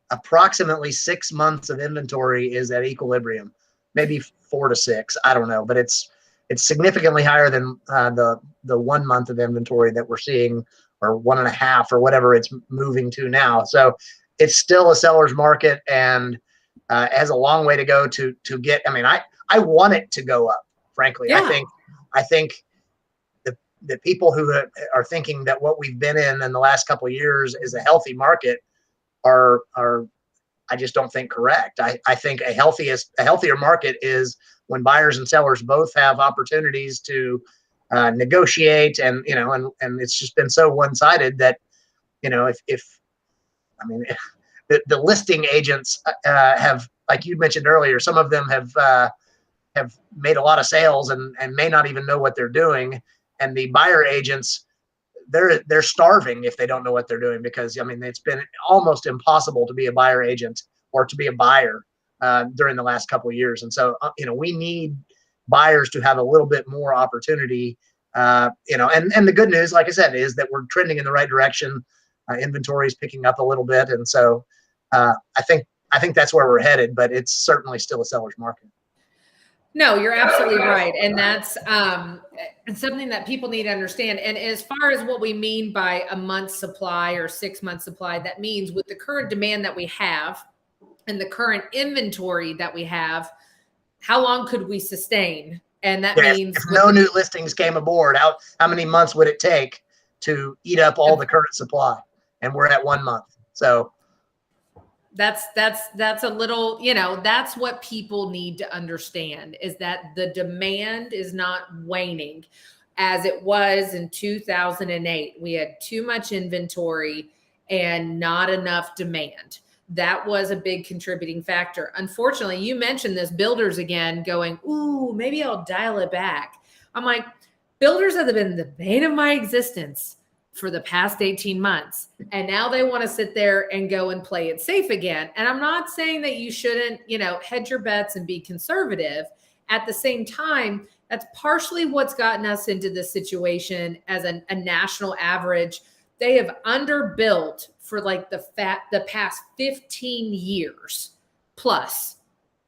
approximately 6 months of inventory is at equilibrium, maybe 4 to 6. I don't know, but it's significantly higher than the 1 month of inventory that we're seeing or 1.5 or whatever it's moving to now. So it's still a seller's market, and has a long way to go to get. I mean, I want it to go up. Frankly, Yeah. I think the people who are thinking that what we've been in the last couple of years is a healthy market are I just don't think correct. I think a healthier market is when buyers and sellers both have opportunities to negotiate, and and it's just been so one-sided that if I mean the listing agents have, like you mentioned earlier, some of them have made a lot of sales and may not even know what they're doing, and the buyer agents, they're starving if they don't know what they're doing, because I mean it's been almost impossible to be a buyer agent or to be a buyer during the last couple of years. And so we need buyers to have a little bit more opportunity. And the good news, like I said, is that we're trending in the right direction. Inventory is picking up a little bit, and so I think that's where we're headed. But it's certainly still a seller's market. No, you're absolutely right. And that's something that people need to understand. And as far as what we mean by a month's supply or 6 months supply, that means with the current demand that we have and the current inventory that we have, how long could we sustain? And that means if no new listings came aboard, how many months would it take to eat up all the current supply? And we're at 1 month. So that's a little, that's what people need to understand, is that the demand is not waning as it was in 2008. We had too much inventory and not enough demand. That was a big contributing factor. Unfortunately, you mentioned this, builders again going, ooh, maybe I'll dial it back. I'm like, builders have been the bane of my existence for the past 18 months. And now they want to sit there and go and play it safe again. And I'm not saying that you shouldn't, hedge your bets and be conservative. At the same time, that's partially what's gotten us into this situation as a national average. They have underbuilt for like the past 15 years plus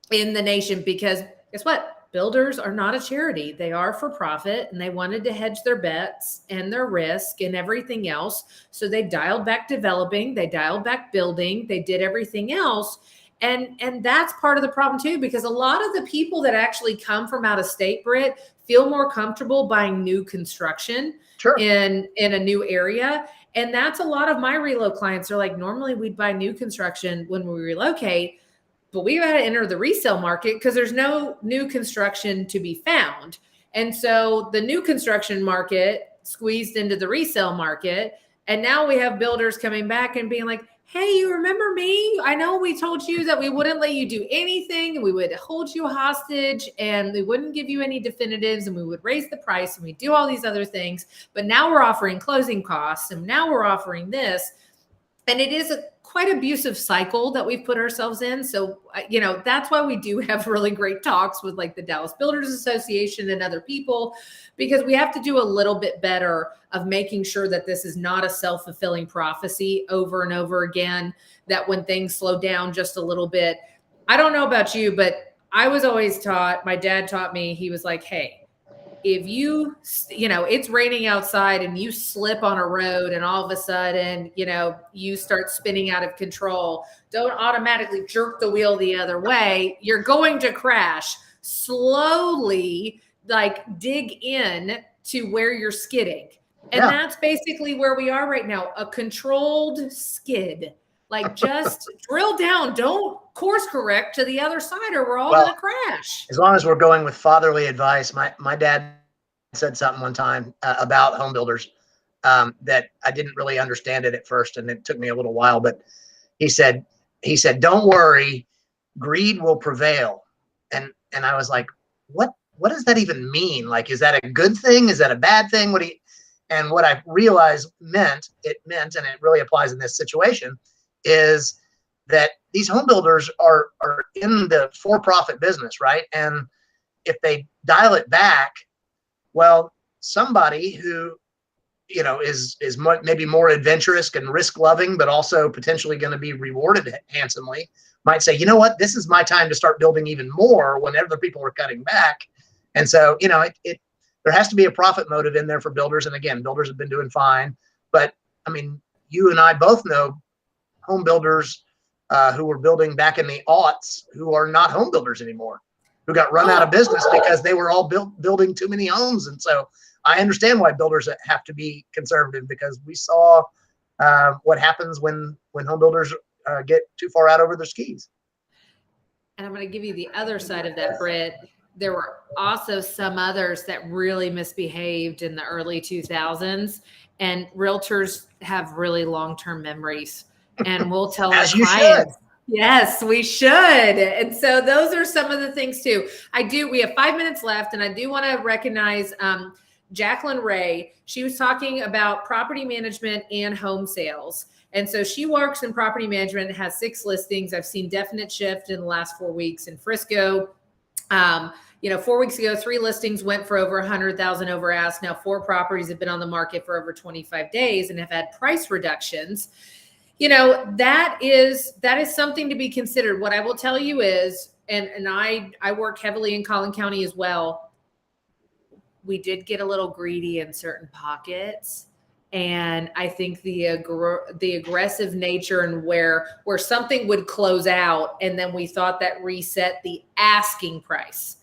in the nation, because guess what? Builders are not a charity. They are for profit, and they wanted to hedge their bets and their risk and everything else. So they dialed back developing, they dialed back building, they did everything else. And that's part of the problem too, because a lot of the people that actually come from out of state, Britt, feel more comfortable buying new construction in a new area. And that's a lot of my reload clients are like, normally we'd buy new construction when we relocate, but we got to enter the resale market because there's no new construction to be found. And so the new construction market squeezed into the resale market. And now we have builders coming back and being like, hey, you remember me? I know we told you that we wouldn't let you do anything, and we would hold you hostage, and we wouldn't give you any definitives, and we would raise the price, and we do all these other things. But now we're offering closing costs, and now we're offering this. And it is a quite abusive cycle that we've put ourselves in. So, that's why we do have really great talks with like the Dallas Builders Association and other people, because we have to do a little bit better of making sure that this is not a self-fulfilling prophecy over and over again, that when things slow down just a little bit, I don't know about you, but I was always taught, my dad taught me, he was like, hey, if it's raining outside and you slip on a road and all of a sudden, you start spinning out of control, don't automatically jerk the wheel the other way. You're going to crash. Slowly, like, dig in to where you're skidding. And that's basically where we are right now, a controlled skid. Like, just drill down. Don't course correct to the other side, or we're all going to crash. As long as we're going with fatherly advice, my dad said something one time about home builders that I didn't really understand it at first, and it took me a little while. But he said, "Don't worry, greed will prevail." And I was like, what does that even mean? Like, is that a good thing? Is that a bad thing? And what I realized it meant, and it really applies in this situation, is that these home builders are in the for-profit business, right? And if they dial it back, well, somebody who, is maybe more adventurous and risk-loving, but also potentially going to be rewarded handsomely, might say, you know what, this is my time to start building even more when other people are cutting back. And so, there has to be a profit motive in there for builders. And again, builders have been doing fine, but I mean, you and I both know home builders who were building back in the aughts who are not home builders anymore, who got run out of business because they were all building too many homes. And so I understand why builders have to be conservative, because we saw what happens when home builders get too far out over their skis. And I'm going to give you the other side of that, Britt. There were also some others that really misbehaved in the early 2000s, and realtors have really long-term memories, and we'll tell our clients, yes, we should. And so those are some of the things too. We have 5 minutes left, and I do want to recognize Jacqueline Ray. She was talking about property management and home sales. And so she works in property management, has 6 listings. I've seen definite shift in the last 4 weeks in Frisco. 4 weeks ago, 3 listings went for over 100,000 over ask. Now 4 properties have been on the market for over 25 days and have had price reductions. That is something to be considered. What I will tell you is, and I work heavily in Collin County as well. We did get a little greedy in certain pockets. And I think the aggressive nature and where something would close out, and then we thought that reset the asking price.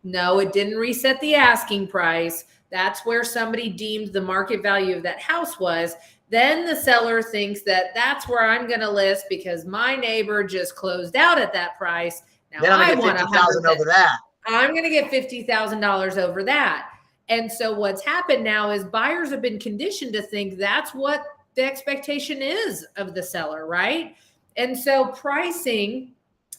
No, it didn't reset the asking price. That's where somebody deemed the market value of that house was. Then the seller thinks that that's where I'm going to list because my neighbor just closed out at that price. Now then I want $50,000 over that. I'm going to get $50,000 over that. And so what's happened now is buyers have been conditioned to think that's what the expectation is of the seller, right? And so pricing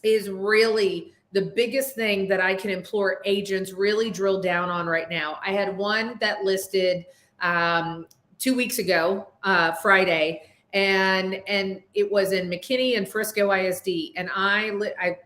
is really the biggest thing that I can implore agents really drill down on right now. I had one that listed 2 weeks ago, Friday, and it was in McKinney and Frisco ISD. And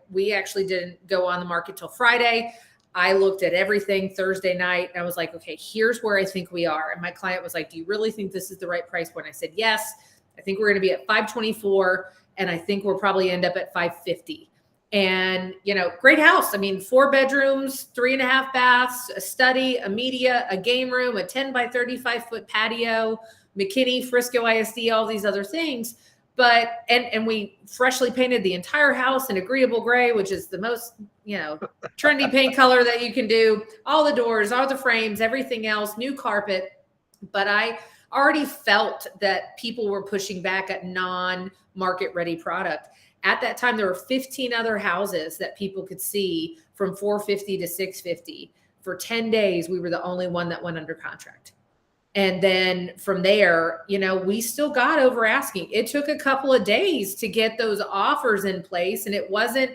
we actually didn't go on the market till Friday. I looked at everything Thursday night and I was like, okay, here's where I think we are. And my client was like, do you really think this is the right price point? I said, yes, I think we're going to be at 524. And I think we'll probably end up at 550. And, great house. I mean, 4 bedrooms, 3.5 baths, a study, a media, a game room, a 10 by 35 foot patio, McKinney, Frisco ISD, all these other things. But, and we freshly painted the entire house in agreeable gray, which is the most, trendy paint color that you can do. All the doors, all the frames, everything else, new carpet. But I already felt that people were pushing back at non-market ready product. At that time, there were 15 other houses that people could see from 450 to 650. For 10 days, we were the only one that went under contract. And then from there, we still got over asking. It took a couple of days to get those offers in place. And it wasn't,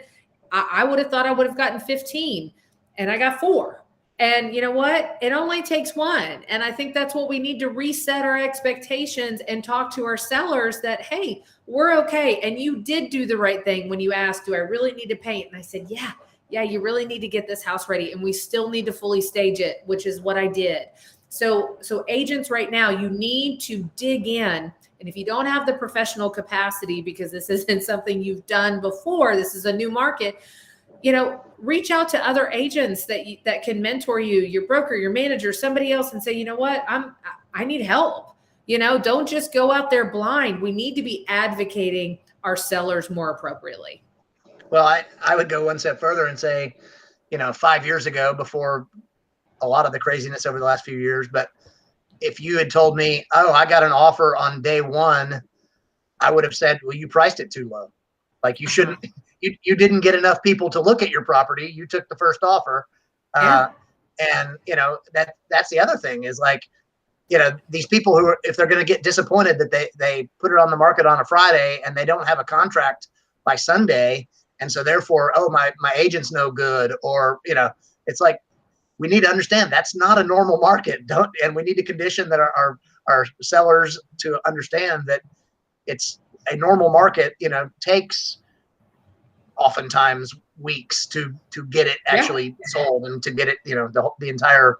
I would have thought I would have gotten 15 and I got 4. And you know what? It only takes 1. And I think that's what we need to reset our expectations and talk to our sellers that, hey, we're okay. And you did do the right thing when you asked, do I really need to paint? And I said, yeah, you really need to get this house ready. And we still need to fully stage it, which is what I did. So agents right now, you need to dig in. And if you don't have the professional capacity, because this isn't something you've done before, this is a new market, reach out to other agents that can mentor you, your broker, your manager, somebody else, and say, you know what, I need help. Don't just go out there blind. We need to be advocating our sellers more appropriately. Well, I would go one step further and say, 5 years ago, before a lot of the craziness over the last few years, but if you had told me, oh, I got an offer on day 1, I would have said, well, you priced it too low. Like you shouldn't, you didn't get enough people to look at your property. You took the first offer. And that's the other thing is like, these people who are, if they're going to get disappointed that they put it on the market on a Friday and they don't have a contract by Sunday. And so therefore, oh, my agent's no good, or, it's like, we need to understand that's not a normal market. And we need to condition that our sellers to understand that it's a normal market, takes oftentimes weeks to get it actually sold and to get it, the entire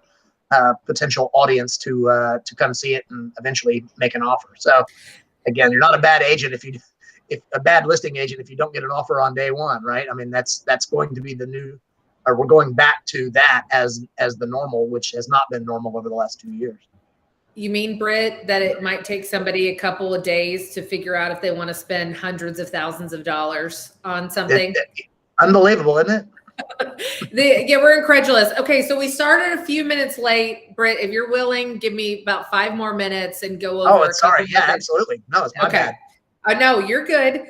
potential audience to come see it and eventually make an offer. So again, you're not a bad agent if a bad listing agent if you don't get an offer on day 1, right? I mean, that's going to be the new, or we're going back to that as the normal, which has not been normal over the last 2 years. You mean, Britt, that it might take somebody a couple of days to figure out if they want to spend hundreds of thousands of dollars on something? Unbelievable, isn't it? Yeah, we're incredulous. Okay, so we started a few minutes late. Britt, if you're willing, give me about 5 more minutes and go over a couple Sorry. Yeah, more things. absolutely. No, it's my Okay. bad. No, you're good.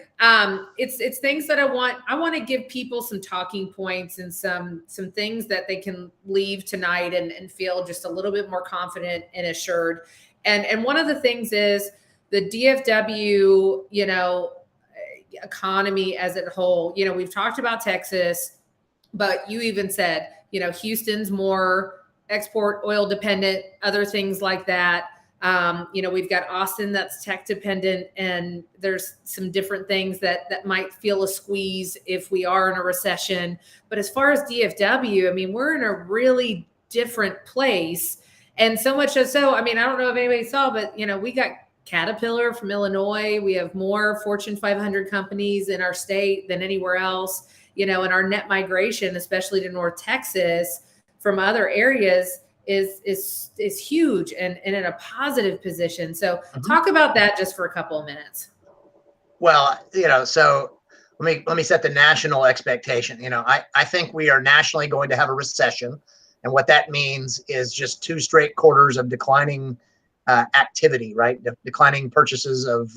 It's things that I want to give people some talking points and some things that they can leave tonight and feel just a little bit more confident and assured. And one of the things is the DFW, economy as a whole. We've talked about Texas, but you even said, Houston's more export oil dependent, other things like that. We've got Austin that's tech dependent, and there's some different things that might feel a squeeze if we are in a recession. But as far as DFW, I mean, we're in a really different place. And so much so, I mean, I don't know if anybody saw, but we got Caterpillar from Illinois. We have more Fortune 500 companies in our state than anywhere else. And our net migration, especially to North Texas from other areas, is huge and in a positive position. So talk about that just for a couple of minutes. Well, so let me set the national expectation. I think we are nationally going to have a recession, and what that means is just 2 straight quarters of declining activity, right? Declining purchases of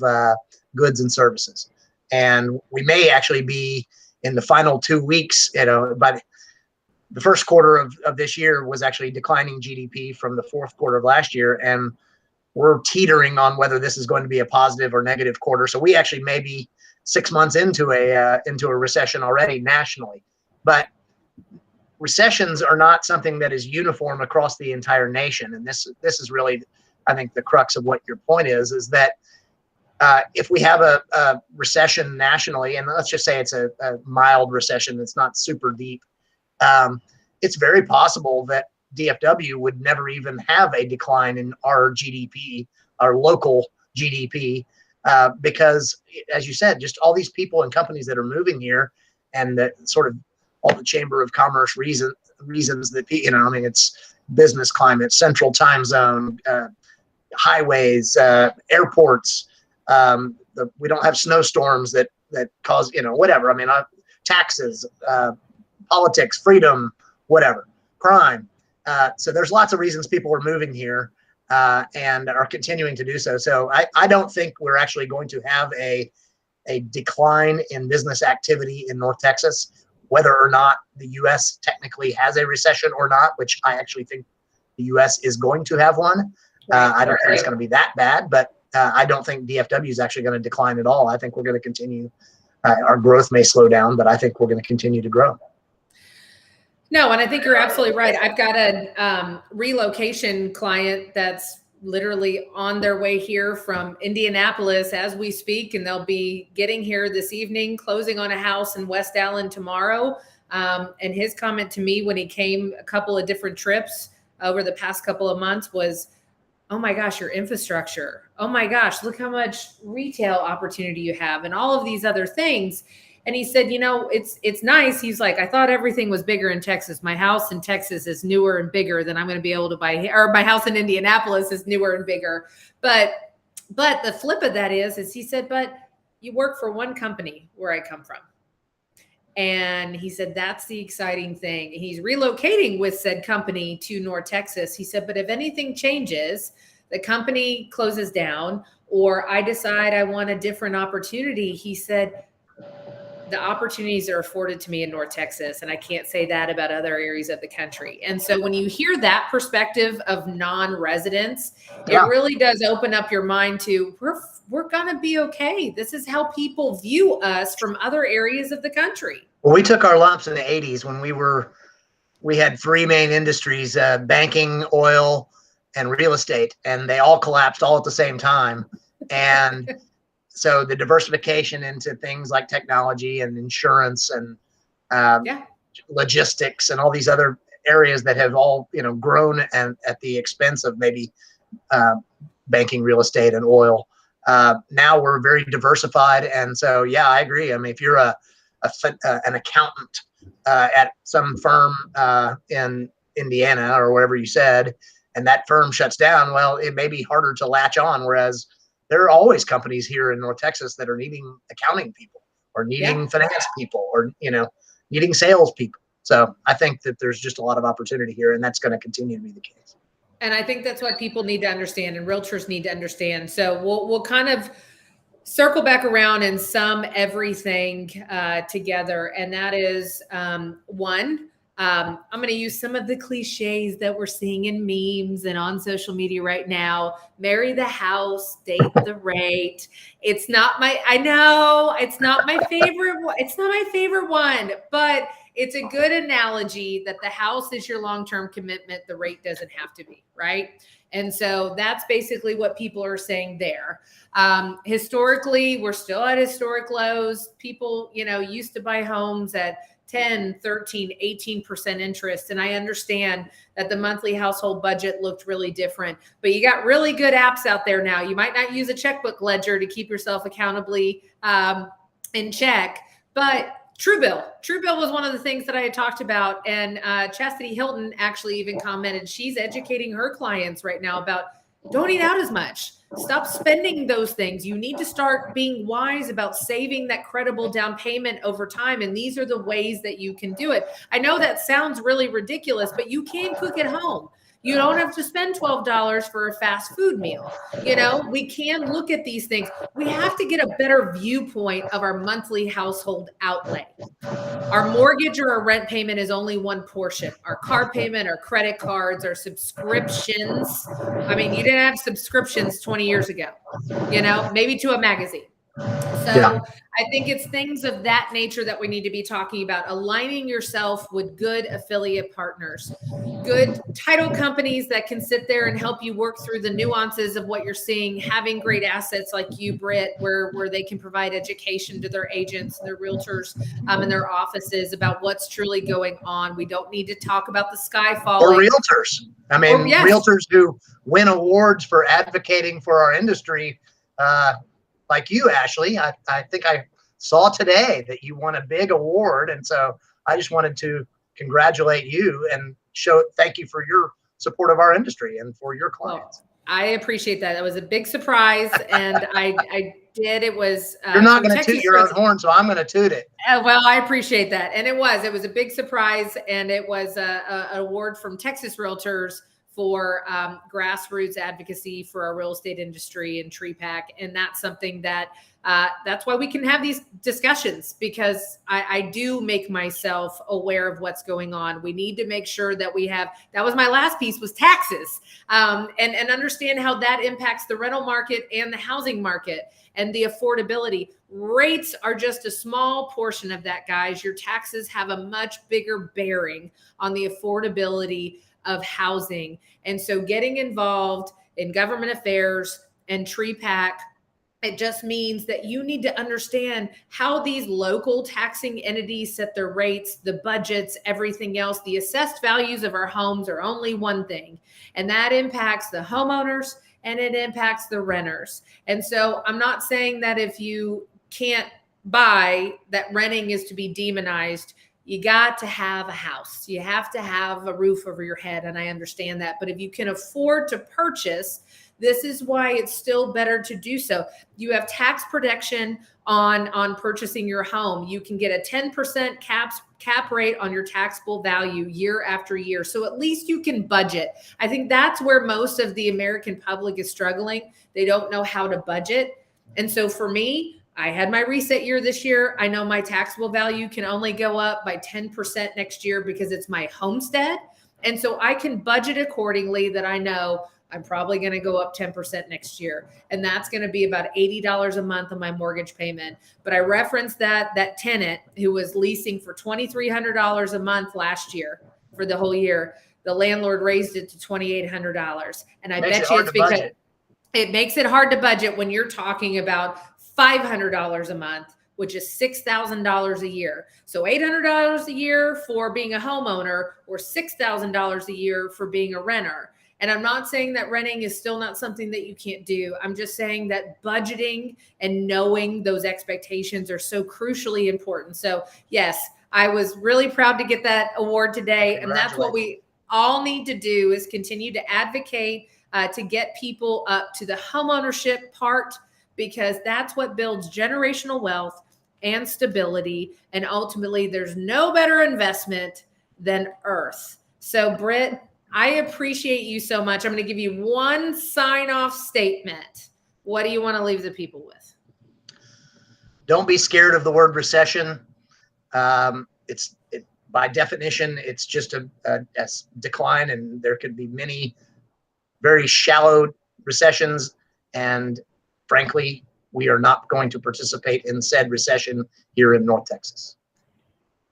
goods and services, and we may actually be in the final 2 weeks. By the first quarter of this year was actually declining GDP from the fourth quarter of last year, and we're teetering on whether this is going to be a positive or negative quarter. So we actually may be 6 months into a recession already nationally. But recessions are not something that is uniform across the entire nation, and this is really, I think, the crux of what your point is that if we have a recession nationally, and let's just say it's a mild recession that's not super deep, it's very possible that DFW would never even have a decline in our GDP, our local GDP, because, as you said, just all these people and companies that are moving here, and that sort of all the Chamber of Commerce reasons that, it's business climate, central time zone, highways, airports. We don't have snowstorms that cause, whatever. I mean, taxes, politics, freedom, whatever, crime. So there's lots of reasons people are moving here and are continuing to do so. So I don't think we're actually going to have a decline in business activity in North Texas, whether or not the U.S. technically has a recession or not, which I actually think the U.S. is going to have one. I don't think it's going to be that bad, but I don't think DFW is actually going to decline at all. I think we're going to continue. Our growth may slow down, but I think we're going to continue to grow. No, and I think you're absolutely right. I've got a relocation client that's literally on their way here from Indianapolis as we speak, and they'll be getting here this evening, closing on a house in West Allen tomorrow. And his comment to me when he came a couple of different trips over the past couple of months was, "Oh my gosh, your infrastructure. Oh my gosh, look how much retail opportunity you have and all of these other things." And he said, it's nice. He's like, I thought everything was bigger in Texas. My house in Texas is newer and bigger than I'm going to be able to buy here. Or my house in Indianapolis is newer and bigger. But the flip of that is he said, but you work for one company where I come from. And he said, that's the exciting thing. He's relocating with said company to North Texas. He said, but if anything changes, the company closes down, or I decide I want a different opportunity, he said, the opportunities are afforded to me in North Texas. And I can't say that about other areas of the country. And so when you hear that perspective of non-residents, it really does open up your mind to we're going to be okay. This is how people view us from other areas of the country. Well, we took our lumps in the 80s when we had 3 main industries, banking, oil, and real estate, and they all collapsed all at the same time. And so the diversification into things like technology and insurance and logistics and all these other areas that have all grown and at the expense of maybe banking, real estate, and oil. Now we're very diversified, and so I agree. I mean, if you're an accountant at some firm in Indiana or wherever you said, and that firm shuts down, well, it may be harder to latch on. Whereas there are always companies here in North Texas that are needing accounting people or needing finance people or, needing sales people. So I think that there's just a lot of opportunity here, and that's going to continue to be the case. And I think that's what people need to understand and realtors need to understand. So we'll kind of circle back around and sum everything together. And that is one, I'm going to use some of the cliches that we're seeing in memes and on social media right now. Marry the house, date the rate. It's not my, I know it's not my favorite. It's not my favorite one, but it's a good analogy that the house is your long-term commitment. The rate doesn't have to be, right? And so that's basically what people are saying there. Historically, we're still at historic lows. People, used to buy homes at 10, 13, 18% interest. And I understand that the monthly household budget looked really different, but you got really good apps out there now. You might not use a checkbook ledger to keep yourself accountably in check, but Truebill was one of the things that I had talked about. And Chastity Hilton actually even commented, she's educating her clients right now about don't eat out as much. Stop spending those things. You need to start being wise about saving that credible down payment over time. And these are the ways that you can do it. I know that sounds really ridiculous, but you can cook at home. You don't have to spend $12 for a fast food meal. We can look at these things. We have to get a better viewpoint of our monthly household outlay. Our mortgage or our rent payment is only one portion. Our car payment, our credit cards, our subscriptions. I mean, you didn't have subscriptions 20 years ago, maybe to a magazine. So I think it's things of that nature that we need to be talking about, aligning yourself with good affiliate partners, good title companies that can sit there and help you work through the nuances of what you're seeing, having great assets like you, Britt, where they can provide education to their agents, their realtors, and their offices about what's truly going on. We don't need to talk about the sky falling. Or realtors. I mean, realtors who win awards for advocating for our industry, like you, Ashley. I think I saw today that you won a big award. And so I just wanted to congratulate you and thank you for your support of our industry and for your clients. Well, I appreciate that. That was a big surprise. And I did. It was. You're not going to toot your own horn, so I'm going to toot it. Well, I appreciate that. And it was a big surprise. And it was an award from Texas Realtors for grassroots advocacy for our real estate industry and TreePack. And that's something that that's why we can have these discussions, because I do make myself aware of what's going on. We need to make sure that that was my last piece, was taxes, and understand how that impacts the rental market and the housing market and the affordability. Rates are just a small portion of that, guys. Your taxes have a much bigger bearing on the affordability of housing. And so getting involved in government affairs and TreePack, it just means that you need to understand how these local taxing entities set their rates, the budgets, everything else. The assessed values of our homes are only one thing, and that impacts the homeowners and it impacts the renters. And so I'm not saying that if you can't buy, that renting is to be demonized. You got to have a house. You have to have a roof over your head. And I understand that. But if you can afford to purchase, this is why it's still better to do so. You have tax protection on purchasing your home. You can get a 10% cap rate on your taxable value year after year. So at least you can budget. I think that's where most of the American public is struggling. They don't know how to budget. And so for me, I had my reset year this year. I know my taxable value can only go up by 10% next year because it's my homestead. And so I can budget accordingly, that I know I'm probably going to go up 10% next year. And that's going to be about $80 a month on my mortgage payment. But I referenced that tenant who was leasing for $2,300 a month last year for the whole year. The landlord raised it to $2,800. And I bet you it's because it makes it hard to budget when you're talking about $500 a month, which is $6,000 a year. So $800 a year for being a homeowner, or $6,000 a year for being a renter. And I'm not saying that renting is still not something that you can't do. I'm just saying that budgeting and knowing those expectations are so crucially important. So yes, I was really proud to get that award today. And that's what all need to do is continue to advocate to get people up to the homeownership part, because that's what builds generational wealth and stability. And ultimately, there's no better investment than earth. So, Britt, I appreciate you so much. I'm going to give you one sign-off statement. What do you want to leave the people with? Don't be scared of the word recession. By definition, it's just a decline, and there could be many very shallow recessions. And frankly, we are not going to participate in said recession here in North Texas.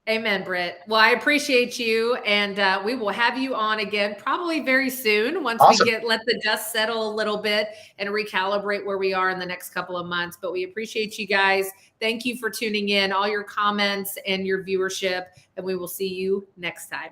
Amen, Britt. Well, I appreciate you, and we will have you on again probably very soon once Awesome. we let the dust settle a little bit and recalibrate where we are in the next couple of months. But we appreciate you guys. Thank you for tuning in, all your comments and your viewership, and we will see you next time.